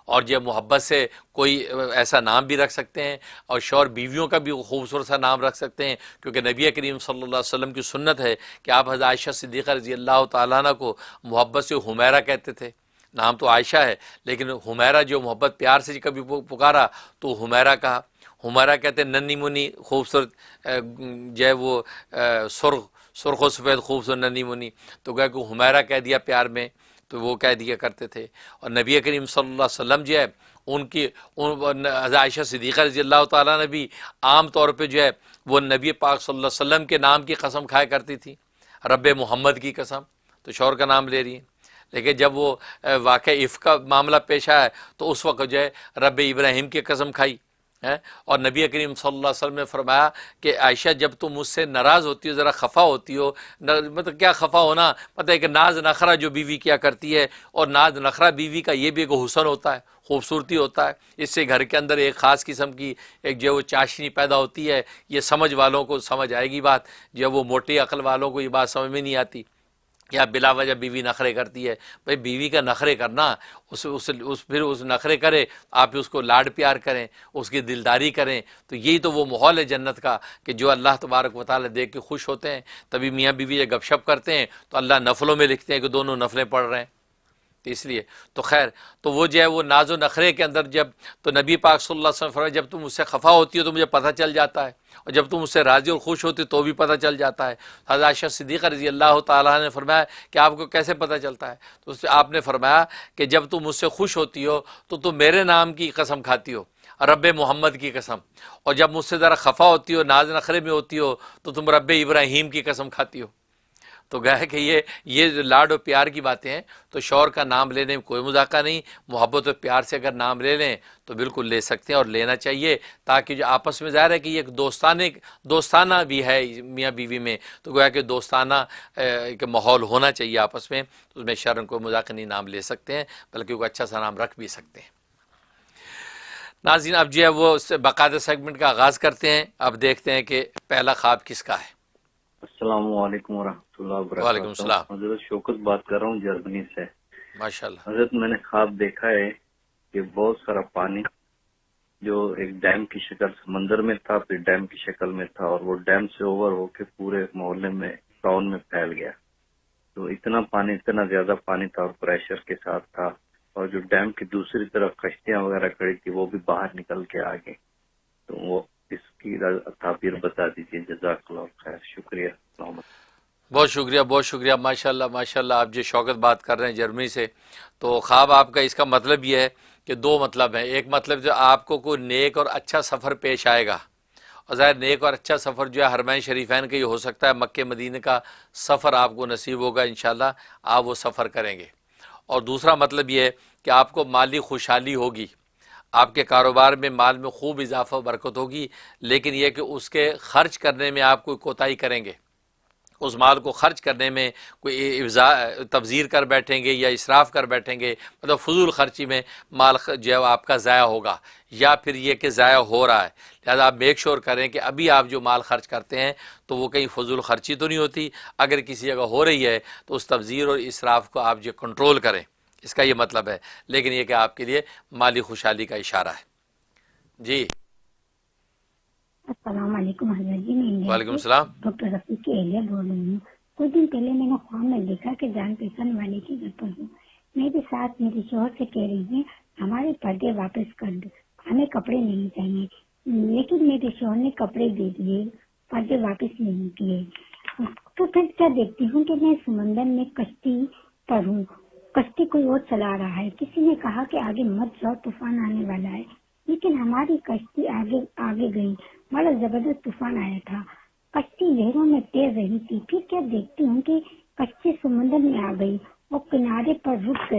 اور جو محبت سے کوئی ایسا نام بھی رکھ سکتے ہیں، اور شوہر بیویوں کا بھی خوبصورت سا نام رکھ سکتے ہیں، کیونکہ نبی کریم صلی اللہ علیہ وسلم کی سنت ہے کہ آپ حضرت عائشہ صدیقہ رضی اللہ تعالیٰ عنہ کو محبت سے حمیرہ کہتے تھے۔ نام تو عائشہ ہے، لیکن حمیرہ جو محبت پیار سے کبھی پکارا تو حمیرہ کہا۔ حمیرہ کہتے ہیں ننھی منی خوبصورت جو ہے وہ سرخ و سفید خوبصورت ننھی منی، تو گویا کہ حمیرہ کہہ دیا پیار میں، تو وہ کہہ دیا کرتے تھے۔ اور نبی کریم صلی اللہ علیہ وسلم جو ہے حضرت عائشہ صدیقہ رضی اللہ تعالیٰ نے بھی عام طور پہ جو ہے وہ نبی پاک صلی اللہ علیہ وسلم کے نام کی قسم کھایا کرتی تھی، رب محمد کی قسم، تو شوہر کا نام لے رہی ہیں۔ لیکن جب وہ واقع عفق کا معاملہ پیش آیا تو اس وقت جو ہے رب ابراہیم کی قسم کھائی ہے۔ اور نبی کریم صلی اللہ علیہ وسلم نے فرمایا کہ عائشہ جب تم مجھ سے ناراض ہوتی ہو، ذرا خفا ہوتی ہو، مطلب کیا خفا ہونا، پتہ ہے کہ ناز نخرہ جو بیوی کیا کرتی ہے، اور ناز نخرہ بیوی کا یہ بھی ایک حسن ہوتا ہے، خوبصورتی ہوتا ہے، اس سے گھر کے اندر ایک خاص قسم کی ایک جو وہ چاشنی پیدا ہوتی ہے۔ یہ سمجھ والوں کو سمجھ آئے گی بات، جو وہ موٹی عقل والوں کو یہ بات سمجھ میں نہیں آتی، یا بلا وجہ بیوی نخرے کرتی ہے۔ بھئی بیوی کا نخرے کرنا، پھر اس نخرے کرے، آپ اس کو لاڈ پیار کریں، اس کی دلداری کریں، تو یہی تو وہ ماحول ہے جنت کا کہ جو اللہ تبارک و تعالیٰ دیکھ کے خوش ہوتے ہیں۔ تبھی میاں بیوی جب گپ شپ کرتے ہیں تو اللہ نفلوں میں لکھتے ہیں کہ دونوں نفلیں پڑھ رہے ہیں۔ تو اس لیے تو خیر، تو وہ جو ہے وہ ناز و نخرے کے اندر جب، تو نبی پاک صلی اللہ علیہ وسلم فرمایا جب تم مجھ سے خفا ہوتی ہو تو مجھے پتہ چل جاتا ہے، اور جب تم مجھ سے راضی اور خوش ہوتی تو بھی پتہ چل جاتا ہے۔ حضرت عائشہ صدیقہ رضی اللہ تعالیٰ نے فرمایا کہ آپ کو کیسے پتہ چلتا ہے؟ تو اس سے آپ نے فرمایا کہ جب تم مجھ سے خوش ہوتی ہو تو تم میرے نام کی قسم کھاتی ہو، رب محمد کی قسم، اور جب مجھ سے ذرا خفا ہوتی ہو، ناز نخرے میں ہوتی ہو، تو تم رب ابراہیم کی قسم کھاتی ہو۔ تو گیا کہ یہ لاڈ و پیار کی باتیں ہیں، تو شوہر کا نام لینے میں کوئی مذاکرہ نہیں، محبت و پیار سے اگر نام لے لیں تو بالکل لے سکتے ہیں اور لینا چاہیے، تاکہ جو آپس میں ظاہر ہے کہ یہ ایک دوستانہ بھی ہے میاں بیوی میں، تو گویا کہ دوستانہ ایک ماحول ہونا چاہیے آپس میں، تو اس میں شرعاً کوئی مذاکرہ نہیں، نام لے سکتے ہیں، بلکہ کوئی اچھا سا نام رکھ بھی سکتے ہیں۔ ناظرین، اب جو ہے وہ باقاعدہ سیگمنٹ کا آغاز کرتے ہیں۔ اب دیکھتے ہیں کہ پہلا خواب کس کا ہے۔ السلام علیکم ورحمۃ اللہ وبرکاتہ۔ وعلیکم السلام۔ حضرت شوکت بات کر رہا ہوں جرمنی سے۔ ماشاءاللہ۔ حضرت میں نے خواب دیکھا ہے کہ بہت سارا پانی جو ایک ڈیم کی شکل سمندر میں تھا، پھر ڈیم کی شکل میں تھا، اور وہ ڈیم سے اوور ہو کے پورے محلے میں ٹاؤن میں پھیل گیا۔ تو اتنا پانی، اتنا زیادہ پانی تھا اور پریشر کے ساتھ تھا، اور جو ڈیم کی دوسری طرف کشتیاں وغیرہ کھڑی تھی وہ بھی باہر نکل کے آ گئی. تو وہ اس کی تعبیر بتا دیجیے. جزاک اللہ خیر. شکریہ. بہت شکریہ، بہت شکریہ. ماشاءاللہ ماشاءاللہ. آپ جو شوکت بات کر رہے ہیں جرمنی سے، تو خواب آپ کا اس کا مطلب یہ ہے کہ دو مطلب ہیں. ایک مطلب جو آپ کو کوئی نیک اور اچھا سفر پیش آئے گا، اور ظاہر نیک اور اچھا سفر جو ہے حرمین شریفین کا یہ ہو سکتا ہے، مکہ مدینہ کا سفر آپ کو نصیب ہوگا انشاءاللہ، آپ وہ سفر کریں گے. اور دوسرا مطلب یہ ہے کہ آپ کو مالی خوشحالی ہوگی، آپ کے کاروبار میں مال میں خوب اضافہ و برکت ہوگی، لیکن یہ کہ اس کے خرچ کرنے میں آپ کوئی کوتاہی کریں گے، اس مال کو خرچ کرنے میں کوئی تبذیر کر بیٹھیں گے یا اسراف کر بیٹھیں گے، مطلب فضول خرچی میں مال جو ہے آپ کا ضائع ہوگا، یا پھر یہ کہ ضائع ہو رہا ہے. لہذا آپ میک شور کریں کہ ابھی آپ جو مال خرچ کرتے ہیں تو وہ کہیں فضول خرچی تو نہیں ہوتی. اگر کسی جگہ ہو رہی ہے تو اس تبذیر اور اسراف کو آپ جو کنٹرول کریں، اس کا یہ مطلب ہے. لیکن یہ کہ آپ کے لیے مالی خوشحالی کا اشارہ ہے. جی السلام علیکم حضرت جی. میں انڈیا وعلیکم سے السلام. ڈاکٹر رفیق کے اہلیہ بول رہی ہوں. کچھ دن پہلے میں نے خواب میں دیکھا کہ جان پہچان والے کے گھر پر ہوں. میرے ساتھ میرے شوہر سے کہہ رہی ہیں ہمارے پردے واپس کر دو، ہمیں کپڑے نہیں چاہیے. لیکن میرے شوہر نے کپڑے دے دیے، پردے واپس نہیں کیے. تو پھر کیا دیکھتی ہوں کہ میں سمندر میں کشتی پر ہوں، کشتی کوئی اور چلا رہا ہے. کسی نے کہا کہ آگے مت جاؤ، طوفان آنے والا ہے. لیکن ہماری کشتی آگے گئی. بڑا زبردست طوفان آیا تھا، کشتی لہروں میں تیر رہی تھی. پھر کیا دیکھتی ہوں کہ کشتی سمندر میں آ گئی اور کنارے پر رک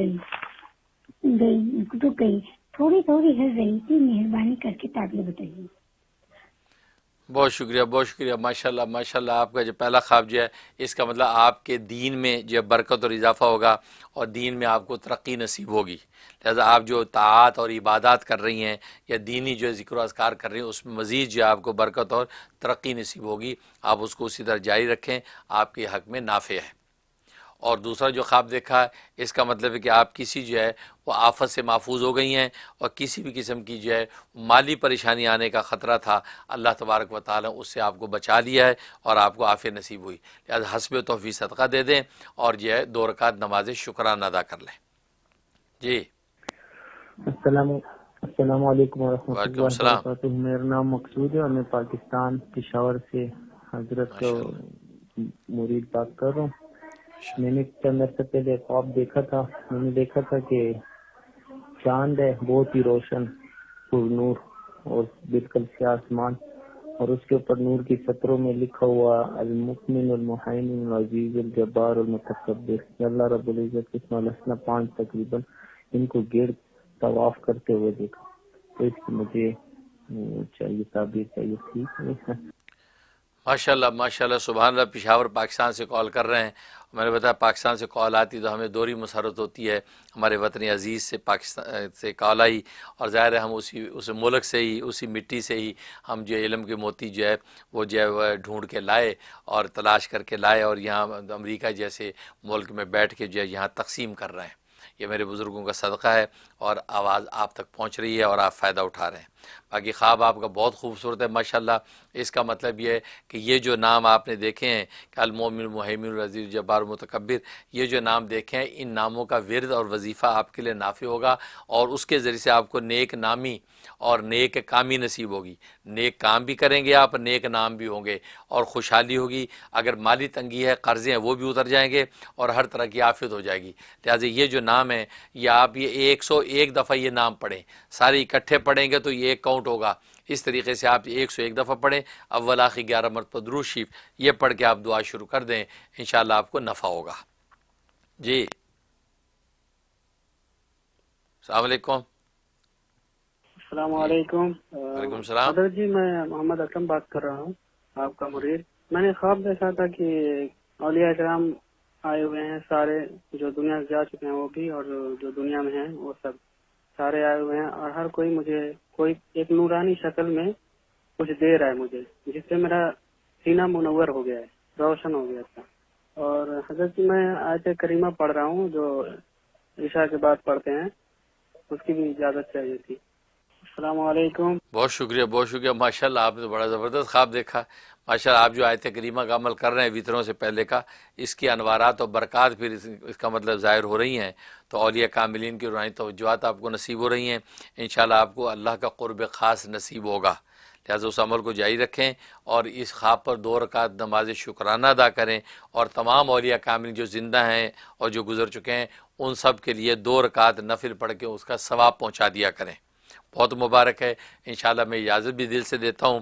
گئی. تھوڑی ہل رہی تھی. مہربانی کر کے تعبیر بتائیے. بہت شکریہ، بہت شکریہ. ماشاءاللہ ماشاءاللہ. آپ کا جو پہلا خواب جو ہے اس کا مطلب آپ کے دین میں جو برکت اور اضافہ ہوگا اور دین میں آپ کو ترقی نصیب ہوگی. لہذا آپ جو طاعات اور عبادات کر رہی ہیں یا دینی جو ذکر و اذکار کر رہی ہیں اس میں مزید جو آپ کو برکت اور ترقی نصیب ہوگی. آپ اس کو اسی طرح جاری رکھیں، آپ کے حق میں نافع ہے. اور دوسرا جو خواب دیکھا ہے اس کا مطلب ہے کہ آپ کسی جو ہے وہ آفت سے محفوظ ہو گئی ہیں، اور کسی بھی قسم کی جو ہے مالی پریشانی آنے کا خطرہ تھا، اللہ تبارک و تعالیٰ اس سے آپ کو بچا لیا ہے اور آپ کو عافیت نصیب ہوئی. لہذا حسب توفیق صدقہ دے دیں اور جو ہے 2 رکعت نماز شکرانہ ادا کر لیں. جی السلام علیکم ورحمۃ وعلیکم اللہ السلام. وبرکاتہ. میرا نام مقصود ہے اور میں پاکستان پشاور سے حضرت کو مرید بات کر رہا ہوں. میں نے چند عرصے پہلے خواب دیکھا تھا. میں نے دیکھا تھا کہ چاند ہے بہت ہی روشن پر نور اور بالکل سیاہ آسمان، اور اس کے اوپر نور کی سطروں میں لکھا ہوا المؤمن المحیمن العزیز الجبار المتکبر. اللہ رب العزت کے اسماء الحسنی 5 تقریباً ان کو گرد طواف کرتے ہوئے دیکھا. تو اس کی مجھے چاہیے تعبیر چاہیے. ٹھیک ہے. ماشاءاللہ ماشاءاللہ. سبحان اللہ. پشاور پاکستان سے کال کر رہے ہیں. میں نے بتایا پاکستان سے کال آتی تو ہمیں دوہری مسرت ہوتی ہے. ہمارے وطن عزیز سے پاکستان سے کال آئی، اور ظاہر ہے ہم اس ملک سے ہی، اسی مٹی سے ہی ہم جو علم کے موتی جو ہے وہ ڈھونڈ کے لائے اور تلاش کر کے لائے، اور یہاں امریکہ جیسے ملک میں بیٹھ کے جو ہے یہاں تقسیم کر رہے ہیں. یہ میرے بزرگوں کا صدقہ ہے اور آواز آپ تک پہنچ رہی ہے اور آپ فائدہ اٹھا رہے ہیں. باقی خواب آپ کا بہت خوبصورت ہے ماشاءاللہ. اس کا مطلب یہ ہے کہ یہ جو نام آپ نے دیکھے ہیں کہ المؤمن المحیمن العزیز الجبار المتکبر، یہ جو نام دیکھے ہیں ان ناموں کا ورد اور وظیفہ آپ کے لیے نافع ہوگا، اور اس کے ذریعے سے آپ کو نیک نامی اور نیک کامی نصیب ہوگی. نیک کام بھی کریں گے آپ، نیک نام بھی ہوں گے، اور خوشحالی ہوگی. اگر مالی تنگی ہے، قرضے ہیں، وہ بھی اتر جائیں گے اور ہر طرح کی آفت ہو جائے گی. لہٰذا یہ جو نام ہے یہ آپ یہ 101 دفعہ یہ نام پڑھیں. سارے اکٹھے پڑھیں گے تو یہ ایک کاؤنٹ ہوگا. اس طریقے سے آپ 101 دفعہ پڑھیں. اول آخر 11 مرتبہ درود شریف یہ پڑھ کے آپ دعا شروع کر دیں، انشاءاللہ آپ کو نفع ہوگا. جی السلام علیکم. السلام علیکم. وعلیکم السلام. حضرت جی میں محمد اکرم بات کر رہا ہوں، آپ کا مرید. میں نے خواب دیکھا تھا کہ اولیاء کرام آئے ہوئے ہیں، سارے جو دنیا سے جا چکے ہیں وہ بھی، اور جو دنیا میں ہیں وہ سب سارے آئے ہوئے ہیں، اور ہر کوئی مجھے کوئی ایک نورانی شکل میں کچھ دے رہا ہے مجھے، جس سے میرا سینہ منور ہو گیا ہے، روشن ہو گیا تھا. اور حضرت جی میں آیت کریمہ پڑھ رہا ہوں جو عشاء کے بعد پڑھتے ہیں، اس کی بھی اجازت چاہیے تھی. السلام علیکم. بہت شکریہ ماشاءاللہ، آپ نے تو بڑا زبردست خواب دیکھا. ماشاءاللہ آپ جو آیت کریمہ کا عمل کر رہے ہیں وطروں سے پہلے کا، اس کی انوارات اور برکات پھر اس کا مطلب ظاہر ہو رہی ہیں، تو اولیاء کاملین کی روحانی توجہات آپ کو نصیب ہو رہی ہیں. انشاءاللہ آپ کو اللہ کا قرب خاص نصیب ہوگا. لہٰذا اس عمل کو جاری رکھیں اور اس خواب پر 2 رکعت نماز شکرانہ ادا کریں، اور تمام اولیاء کاملین جو زندہ ہیں اور جو گزر چکے ہیں ان سب کے لیے 2 رکعت نفل پڑھ کے اس کا ثواب پہنچا دیا کریں. بہت مبارک ہے. انشاءاللہ میں اجازت بھی دل سے دیتا ہوں.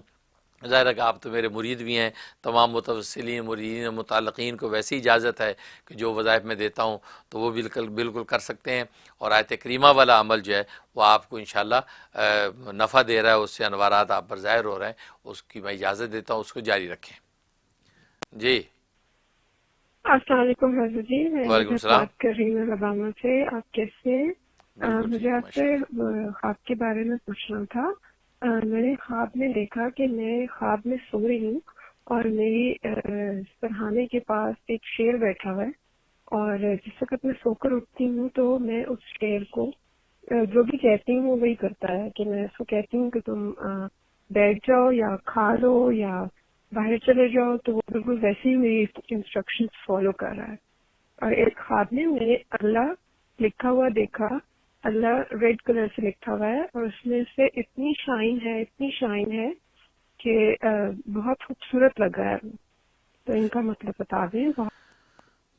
ظاہر ہے کہ آپ تو میرے مرید بھی ہیں. تمام متوسلین مریدین متعلقین کو ویسی اجازت ہے کہ جو وظائف میں دیتا ہوں تو وہ بالکل کر سکتے ہیں، اور آیت کریمہ والا عمل جو ہے وہ آپ کو انشاءاللہ نفع دے رہا ہے، اس سے انوارات آپ پر ظاہر ہو رہے ہیں، اس کی میں اجازت دیتا ہوں، اس کو جاری رکھیں. جی السلام علیکم حضرت جی. میں وعلیکم السلام. بات کر رہی ہوں الاباما سے. آپ کیسے ہیں؟ مجھے آپ سے خواب کے بارے میں پوچھنا تھا. میں نے خواب میں دیکھا کہ میں خواب میں سو رہی ہوں اور میری سرہانے کے پاس ایک شیر بیٹھا ہوا ہے، اور جس وقت میں سو کر اٹھتی ہوں تو میں اس شیر کو جو بھی کہتی ہوں وہ وہی کرتا ہے، کہ میں اس کو کہتی ہوں کہ تم بیٹھ جاؤ یا کھا لو یا باہر چلے جاؤ، تو وہ بالکل ویسے ہی میری انسٹرکشنز فالو کر رہا ہے. اور ایک خواب میں میں نے اللہ لکھا ہوا دیکھا، اللہ ریڈ کلر سے لکھا ہوا ہے، اور اس میں سے اتنی شائن ہے کہ بہت خوبصورت لگ رہا ہے. تو ان کا مطلب بتا دیں.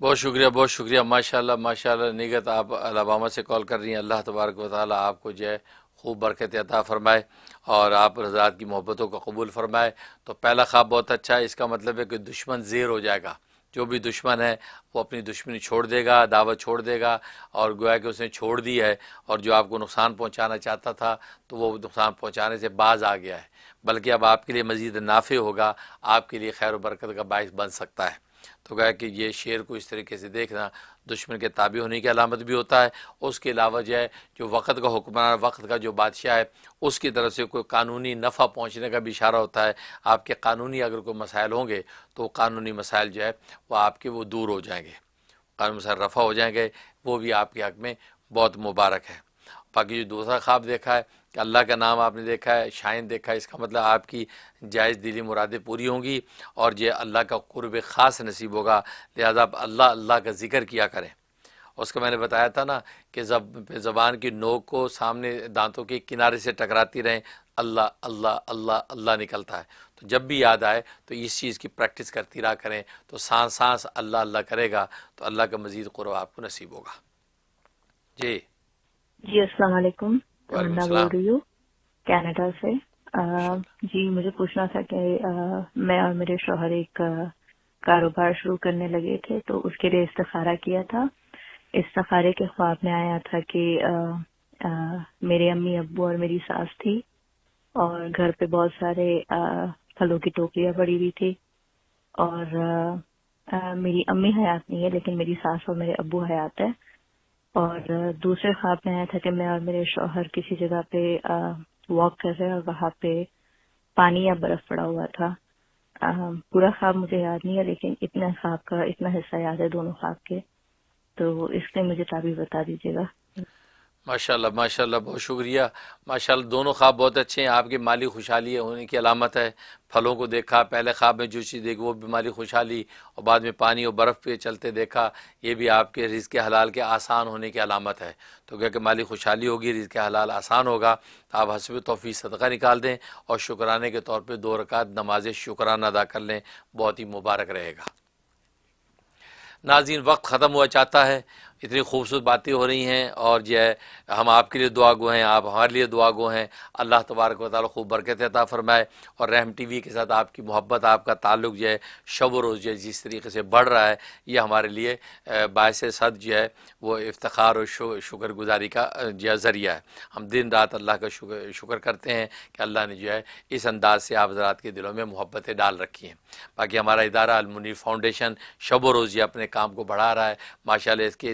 بہت شکریہ ماشاءاللہ. نگت آپ الاباما سے کال کر رہی ہیں. اللہ تبارک و تعالی آپ کو جو ہے خوب برکت عطا فرمائے اور آپ حضرات کی محبتوں کو قبول فرمائے. تو پہلا خواب بہت اچھا ہے. اس کا مطلب ہے کہ دشمن زیر ہو جائے گا. جو بھی دشمن ہے وہ اپنی دشمنی چھوڑ دے گا، دعوت چھوڑ دے گا، اور گویا کہ اس نے چھوڑ دی ہے، اور جو آپ کو نقصان پہنچانا چاہتا تھا تو وہ نقصان پہنچانے سے باز آ گیا ہے، بلکہ اب آپ کے لیے مزید نافع ہوگا، آپ کے لیے خیر و برکت کا باعث بن سکتا ہے. تو گویا کہ یہ شعر کو اس طریقے سے دیکھنا دشمن کے تابع ہونے کی علامت بھی ہوتا ہے. اس کے علاوہ جو ہے جو وقت کا حکمران، وقت کا جو بادشاہ ہے، اس کی طرف سے کوئی قانونی نفع پہنچنے کا بھی اشارہ ہوتا ہے. آپ کے قانونی اگر کوئی مسائل ہوں گے تو قانونی مسائل جو ہے وہ آپ کے وہ دور ہو جائیں گے، قانونی مسائل رفع ہو جائیں گے، وہ بھی آپ کے حق میں بہت مبارک ہے. باقی جو دوسرا خواب دیکھا ہے کہ اللہ کا نام آپ نے دیکھا ہے، شائن دیکھا ہے، اس کا مطلب آپ کی جائز دلی مرادیں پوری ہوں گی اور یہ اللہ کا قرب خاص نصیب ہوگا. لہذا آپ اللہ کا ذکر کیا کریں. اس کا میں نے بتایا تھا نا کہ زبان کی نوک کو سامنے دانتوں کے کنارے سے ٹکراتی رہیں، اللہ اللہ اللہ اللہ نکلتا ہے. تو جب بھی یاد آئے تو اس چیز کی پریکٹس کرتی رہا کریں، تو سانس اللہ اللہ کرے گا تو اللہ کا مزید قرب آپ کو نصیب ہوگا. جی السلام علیکم. تمنا بول رہی ہوں کینیڈا سے. جی مجھے پوچھنا تھا کہ میں اور میرے شوہر ایک کاروبار شروع کرنے لگے تھے، تو اس کے لیے استخارہ کیا تھا. استخارے کے خواب میں آیا تھا کہ میرے امی ابو اور میری ساس تھی، اور گھر پہ بہت سارے پھلوں کی ٹوکریاں پڑی ہوئی تھی، اور میری امی حیات نہیں ہے لیکن میری ساس اور میرے ابو حیات ہے. اور دوسرے خواب میں آیا تھا کہ میں اور میرے شوہر کسی جگہ پہ واک کر رہے اور وہاں پہ پانی یا برف پڑا ہوا تھا. پورا خواب مجھے یاد نہیں ہے لیکن اتنا خواب کا اتنا حصہ یاد ہے دونوں خواب کے، تو اس لیے مجھے تعبیر بتا دیجیے گا. ماشاءاللہ بہت شکریہ. ماشاءاللہ دونوں خواب بہت اچھے ہیں. آپ کی مالی خوشحالی ہونے کی علامت ہے. پھلوں کو دیکھا، پہلے خواب میں جو چیز دیکھی وہ بھی مالی خوشحالی، اور بعد میں پانی اور برف پہ چلتے دیکھا، یہ بھی آپ کے رزق حلال کے آسان ہونے کی علامت ہے. تو کہ مالی خوشحالی ہوگی، رزق حلال آسان ہوگا، تو آپ حسب توفیق صدقہ نکال دیں اور شکرانے کے طور پہ 2 رکعت نماز شکرانہ ادا کر لیں، بہت ہی مبارک رہے گا. ناظرین وقت ختم ہوا چاہتا ہے، اتنی خوبصورت باتیں ہو رہی ہیں، اور جو ہے ہم آپ کے لیے دعا گو ہیں، آپ ہمارے لیے دعا گو ہیں. اللہ تبارک و تعالی خوب برکت عطا فرمائے، اور رحم ٹی وی کے ساتھ آپ کی محبت، آپ کا تعلق جو ہے شب و روز جو ہے جس طریقے سے بڑھ رہا ہے، یہ ہمارے لیے باعث صد جو ہے وہ افتخار اور شکر گزاری کا جو ہے ذریعہ ہے. ہم دن رات اللہ کا شکر کرتے ہیں کہ اللہ نے جو ہے اس انداز سے آپ حضرات کے دلوں میں محبتیں ڈال رکھی ہیں. باقی ہمارا ادارہ المنیر فاؤنڈیشن شب و روز یہ اپنے کام کو بڑھا رہا ہے. ماشاءاللہ اس کے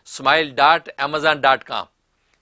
smile.amazon.com,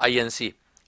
INC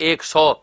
100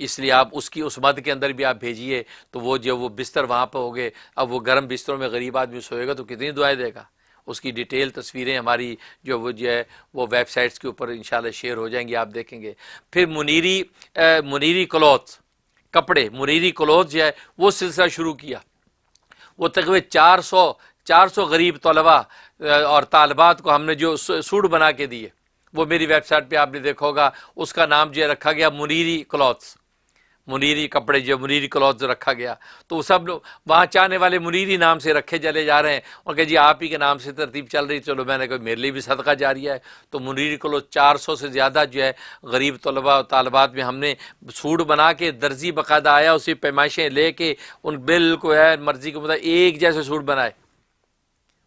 اس لیے آپ اس کی اس مد کے اندر بھی آپ بھیجیے، تو وہ جو وہ بستر وہاں پہ ہوگے، اب وہ گرم بستروں میں غریب آدمی سوئے گا تو کتنی دعائیں دے گا. اس کی ڈیٹیل تصویریں ہماری جو ہے وہ ویب سائٹس کے اوپر انشاءاللہ شیئر ہو جائیں گی، آپ دیکھیں گے. پھر منیری کلوتھ کپڑے، منیری کلوتھ جو ہے وہ سلسلہ شروع کیا. وہ تقریباً 400 غریب طلباء اور طالبات کو ہم نے جو سوٹ بنا کے دیے، وہ میری ویب سائٹ پہ آپ نے دیکھا ہوگا. اس کا نام جو ہے رکھا گیا منیری کلوتھس، منیری کپڑے جو منیری کلوتھ رکھا گیا. تو وہ سب وہاں چاہنے والے منیری نام سے رکھے چلے جا رہے ہیں، اور کہ جی آپ ہی کے نام سے ترتیب چل رہی. چلو میں نے کہا میرے لیے بھی صدقہ جاریہ ہے. تو منیری کلوتھ 400 سے زیادہ جو ہے غریب طلباء اور طالبات میں ہم نے سوٹ بنا کے، درزی باقاعدہ آیا، اسی پیمائشیں لے کے ان بالکل ہے مرضی کے مطابق ایک جیسے سوٹ بنائے.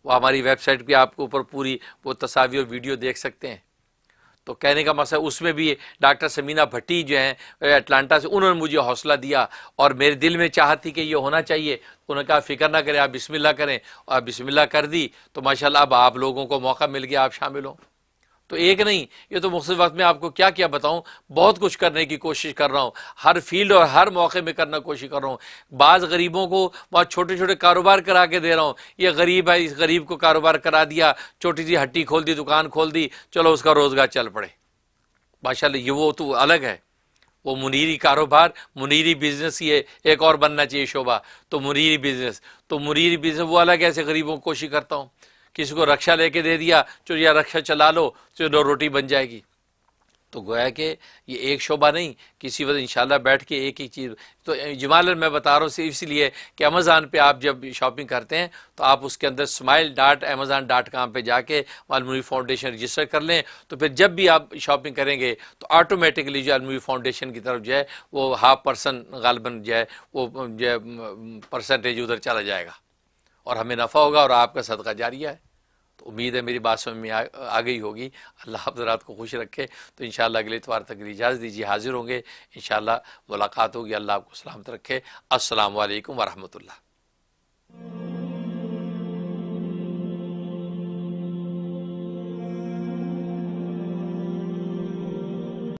وہ ہماری ویب سائٹ پہ آپ کو اوپر پوری وہ تصاویر اور ویڈیو دیکھ سکتے ہیں. تو کہنے کا مسئلہ اس میں بھی ڈاکٹر سمینہ بھٹی جو ہیں اٹلانٹا سے، انہوں نے مجھے حوصلہ دیا اور میرے دل میں چاہت تھی کہ یہ ہونا چاہیے. انہوں نے کہا فکر نہ کریں، آپ بسم اللہ کریں، اور بسم اللہ کر دی تو ماشاءاللہ اب آپ لوگوں کو موقع مل گیا، آپ شامل ہوں. تو ایک نہیں، یہ تو مختصر وقت میں آپ کو کیا کیا بتاؤں، بہت کچھ کرنے کی کوشش کر رہا ہوں، ہر فیلڈ اور ہر موقع میں کرنا کوشش کر رہا ہوں. بعض غریبوں کو بہت چھوٹے چھوٹے کاروبار کرا کے دے رہا ہوں. یہ غریب ہے، اس غریب کو کاروبار کرا دیا، چھوٹی سی ہٹی کھول دی، دکان کھول دی، چلو اس کا روزگار چل پڑے. ماشاءاللہ یہ وہ تو الگ ہے، وہ منیری کاروبار، منیری بزنس ہی ہے. ایک اور بننا چاہیے شعبہ، تو منیری بزنس وہ الگ. ایسے غریبوں کو کوشش کرتا ہوں. کسی کو رکشہ لے کے دے دیا، چلو یا رکشہ چلا لو، چلو روٹی بن جائے گی. تو گویا کہ یہ ایک شعبہ نہیں، کسی وقت انشاءاللہ بیٹھ کے ایک ایک چیز. تو اجمالاً میں بتا رہا ہوں صرف اس لیے کہ امیزون پہ آپ جب شاپنگ کرتے ہیں تو آپ اس کے اندر smile.amazon.com پہ جا کے المنیر فاؤنڈیشن رجسٹر کر لیں. تو پھر جب بھی آپ شاپنگ کریں گے تو آٹومیٹکلی جو المنیر فاؤنڈیشن کی طرف جو ہے وہ 0.5% غالباً جو ہے وہ جو ہے پرسنٹیج ادھر چلا جائے گا، اور ہمیں نفع ہوگا اور آپ کا صدقہ جاریہ ہے. تو امید ہے میری بات سمجھ میں آ گئی ہوگی. اللہ حضرات کو خوش رکھے. تو انشاءاللہ اگلے اتوار تک اجازت دیجیے، حاضر ہوں گے انشاءاللہ، ملاقات ہوگی. اللہ آپ کو سلامت رکھے. السلام علیکم ورحمۃ اللہ.